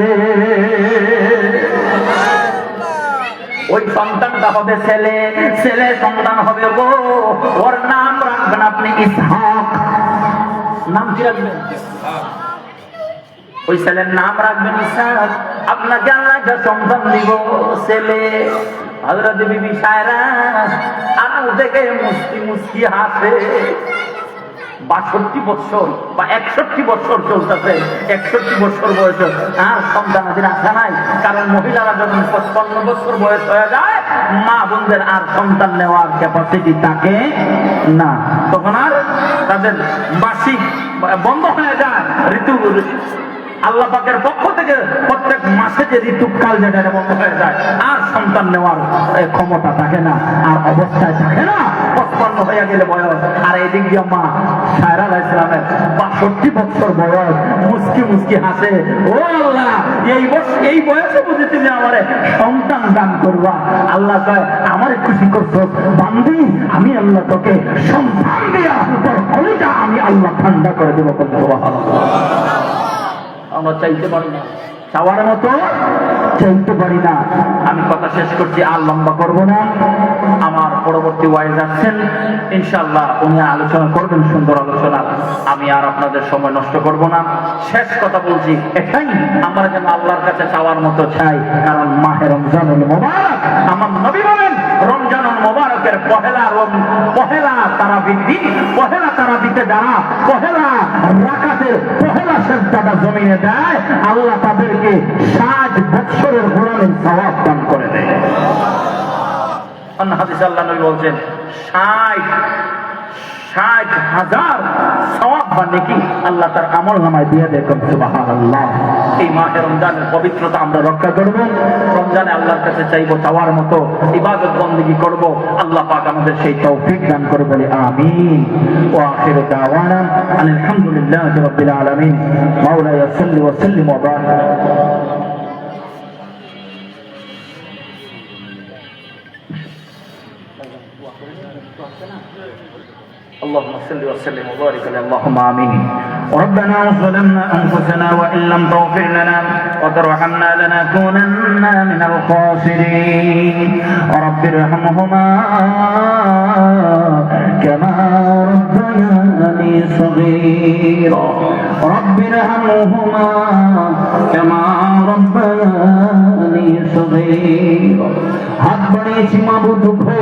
ওই সন্তানটা হবে ছেলে ছেলে সন্তান হবে গো ওর নাম রাখবেন আপনি ইসহাক নাম কি রাখবেন ওই ছেলের নাম রাখবেন ইসহাক আপনাকে আল্লাহ একটা সন্তান দিব ছেলে হযরত বিবি সায়রা আড়াল থেকে মুস্কি মুস্কি হাসে 62 বছর বা 61 বছর চলতেছে 61 বছর বয়স আর সন্তানাদের আশা নাই কারণ মহিলারা যখন 55 বছর বয়স হয়ে যায় মা বোনদের আর সন্তান নেওয়ার ক্যাপাসিটি থাকে না তখন আর তাদের মাসিক বন্ধ হয়ে যায় ঋতু আল্লাহ পাকের পক্ষ থেকে প্রত্যেক মাসে যে ঋতুকাল যেটা বন্ধ হয়ে যায় আর সন্তান নেওয়ার ক্ষমতা থাকে না আর অবস্থায় থাকে না 55 হয়ে গেলে বয়স আর এদিক দিয়ে মা সায়রা আলাইহিস সালামের 62 বছর বয়স মুস্কি মুস্কি হাসে ও আল্লাহ এই বয়সে বুঝি তুমি আমারে সন্তান দান করবা আল্লাহ কয় আমারে খুশি করছো বান্দি আমি আল্লাহ তোকে সন্তান দিয়া তোর কলিজা আমি আল্লাহ ঠান্ডা করে দেব সুবহানাল্লাহ আমরা চাইতে পারি না চাওয়ার মতো চাইতে পারি না। আমি কথা শেষ করছি, আর লম্বা করব না। আমার পরবর্তী ওয়াইজ আছেন ইনশাআল্লাহ, উনি আলোচনা করবেন, সুন্দর আলোচনা। আমি আর আপনাদের সময় নষ্ট করব না। শেষ কথা বলছি এটাই, আমরা যেন আল্লাহর কাছে চাওয়ার মতো চাই, কারণ মাহে রমজানুল মুবারক। আমার নবী বলেন রমজানুল মুবারকের পহেলা তারাবির দিন, পহেলা তারাবিতে যারা পহেলা রাকাতের পহেলা সেজদাটা জমিনে দেয়, আল্লাহ তাদেরকে 60 বছরের গোলামের সওয়াব দান করে দেয়। অন্য হাদিসে আল্লাহ নবী বলছেন 60,000 সওয়াব বা নেকি আল্লাহ তার আমল নামায় দিয়ে দেয়। সুবহানাল্লাহ। এই মাহে রমজানের পবিত্রতা আমরা রক্ষা করব। রমজানে আল্লাহর কাছে চাইবো, চাওয়ার মতো ইবাদত বন্দেগী করব। আল্লাহ পাক আমাদের সেই তৌফিক দান করে, বলি আমিন। ওয়া আখিরু দাওয়ানা আলহামদুলিল্লাহি রাব্বিল আলামিন। মাওলানা সাল্লি ওয়া সাল্লিম ওয়া বারিক। اللهم صل وسلم وبارك على اللهم امين. ربنا ظلمنا انفسنا وان لم تغفر لنا وترحمنا لنكونن من الخاسرين. رب ارحمهما كما ربياني صغيرا. رب ارحمهما كما ربياني صغيرا. হাত বাড়িয়েছি মাবুদ গো,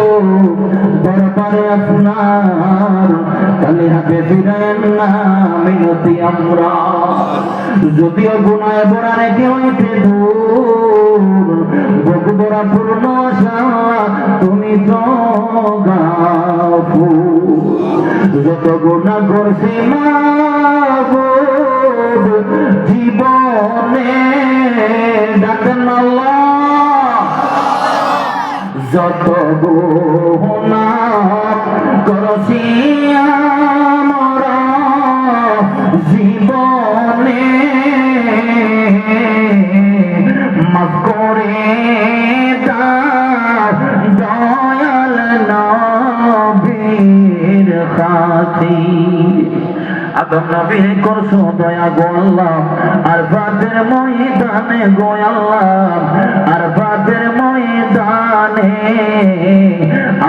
দরবারে আপনার কালে হাতে ফিরায়েন না মিনতি আমরা। যদিও গুনায় ভরা রেখে হইতে দূর, বকবরা পূর্ণ আশা তুমি তো গাফুর। যত গুনাহ করছি মাবুদ জীবনে ডাকেন আল্লাহ। যত গুনাহ করছি আমরা জীবনে মাফ করে দাও দয়াল নবীর খাতির। আদম নবী করছো দয়া গো আল্লাহ, আর বাদের ময়দানে গো আল্লাহ, আর বাদের ময়দানে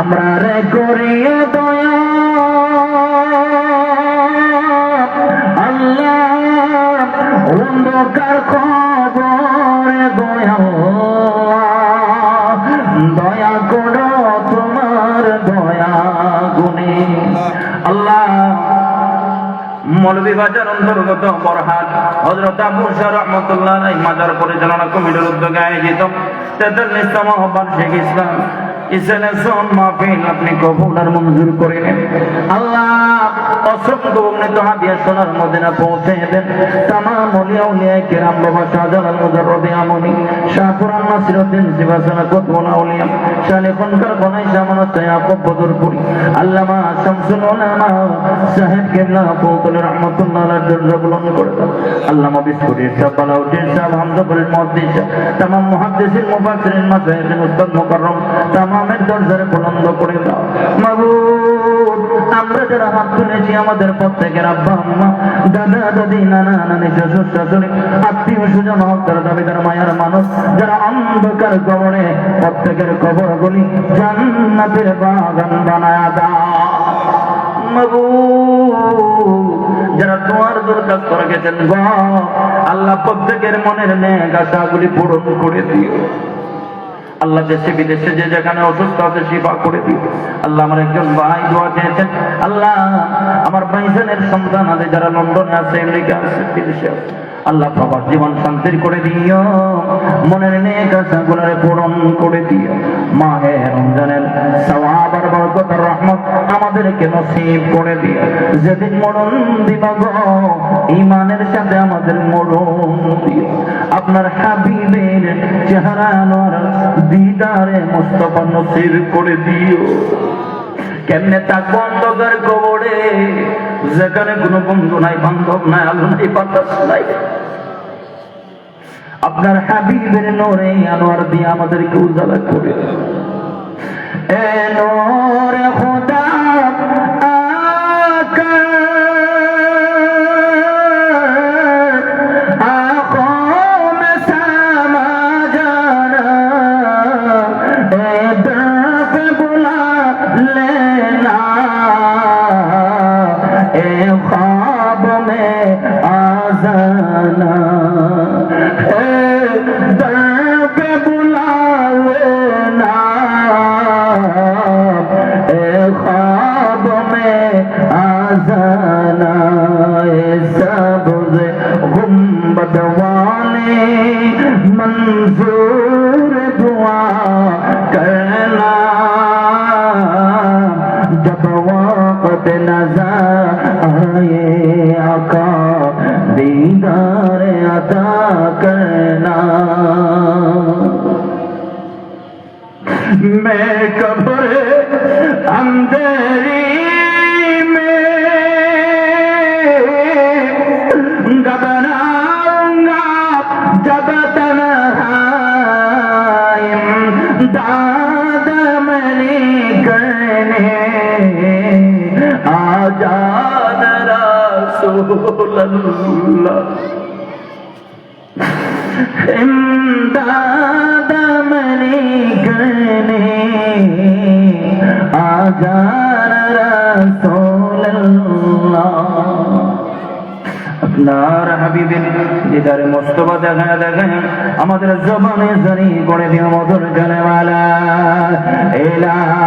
আমরা রে করিয়ে দয়া আল্লাহ। অন্ধকার কবরে গো আল্লাহ, দয়া করো তোমার দয়া গুণে আল্লাহ। মৌলভী বাজার অন্তর্গত বরহাট হযরত আবু শাহ রাহমাতুল্লাহ আলাইহি মাজার পরিচালনা কমিটির উদ্যোগে আয়োজিত 43তম বার্ষিক ইসলাম মাহফিল আপনি কবুল আর মঞ্জুর করে নেন আল্লাহ। অসংখ্য উন্নত হাদিয়া সোনার মদিনা পৌঁছে দেন। তামাম ওলিয়া উলিয়া কিরাম বাবা শাহজালাল মুজাররদ আমনি শাহ কুরআন নাসিরউদ্দিন জিবাসানা কুতুবুল আউলিয়া শালিখুনকার বনাই জামানত ইয়াকুব বদরপুরি আল্লামা শামসুল উলামা সাহেব কেবলা ফৌতুল রহমাতুল্লাহ আলাইহি দরজা বুলন্দ করে দাও। আল্লামা বিসকুরি সাহেব বালাউদ্দিন সাহেব হামজাপুরের মুহাদ্দিস তামাম মুহাদ্দিসিন মুফাসসিরিন মাযহাবিন উস্তাদ মুকাররম তামামের দরজারে বুলন্দ করে দাও। মাবুদ আমরা যারা হাত তুলেছি আমাদের প্রত্যেকের আব্বা আম্মা দাদা দাদি নানা নানি শ্বশুর শাশুড়ি আত্মীয় স্বজন হকদার দাবিদার মায়ার মানুষ যারা অন্ধকার কবরে, প্রত্যেকের কবরগুলি জান্নাতের বাগান বানায়া দাও। যারা তোমার দরখাস্ত রেখেছেন গো আল্লাহ, প্রত্যেকের মনের নেক আশাগুলি পূরণ করে দিও আল্লাহ। দেশে বিদেশে যে যেখানে অসুস্থ আছে শিফা করে দিও আল্লাহ। আমার একজন ভাই দোয়া চেয়েছেন আল্লাহ, আমার ভাইজানের সন্তান আছে যারা লন্ডনে আছে, আমেরিকা আছে, বিদেশে আছে আল্লাহ, সবার জীবন শান্তির করে দিও, মনের নেক আশাগুলোরে পূরণ করে দিও। মাহে রমজানের সওয়াব আর বরকত আর রহমত আমাদেরকে নসিব করে দিও। যেদিন মরণ দিব গো ঈমানের সাথে আমাদের মরণ দিও। আপনার হাবিবের চেহারা আনোয়ার দিদারে মুস্তাফা নসিব করে দিও। কেমনে থাকবো অন্ধকার কবরে, যেখানে কোনো বন্ধু নাই, বান্ধব নাই, আলো নাই, বাতাস নাই। আপনার হাবিবের নূরে আনোয়ার দিয়ে আমাদেরকে উজালা করে এ নূরে খোদা আকা আঁখোं में मंजूर दुआ करना जब वक्त नजर आए आका दीदार अता करना मैं कब्र अंधेरी में घबराऊंगा जब तन्हाई दाद मनी करने आजाद रसूल अल्लाह इमदाद मनी करने आजाद रसूल अल्लाह আপনার হাবিবের দিদারে মুস্তফা দেখা আমাদের জবানে জারি করে দিও মধুর জানেওয়ালা ইলাহা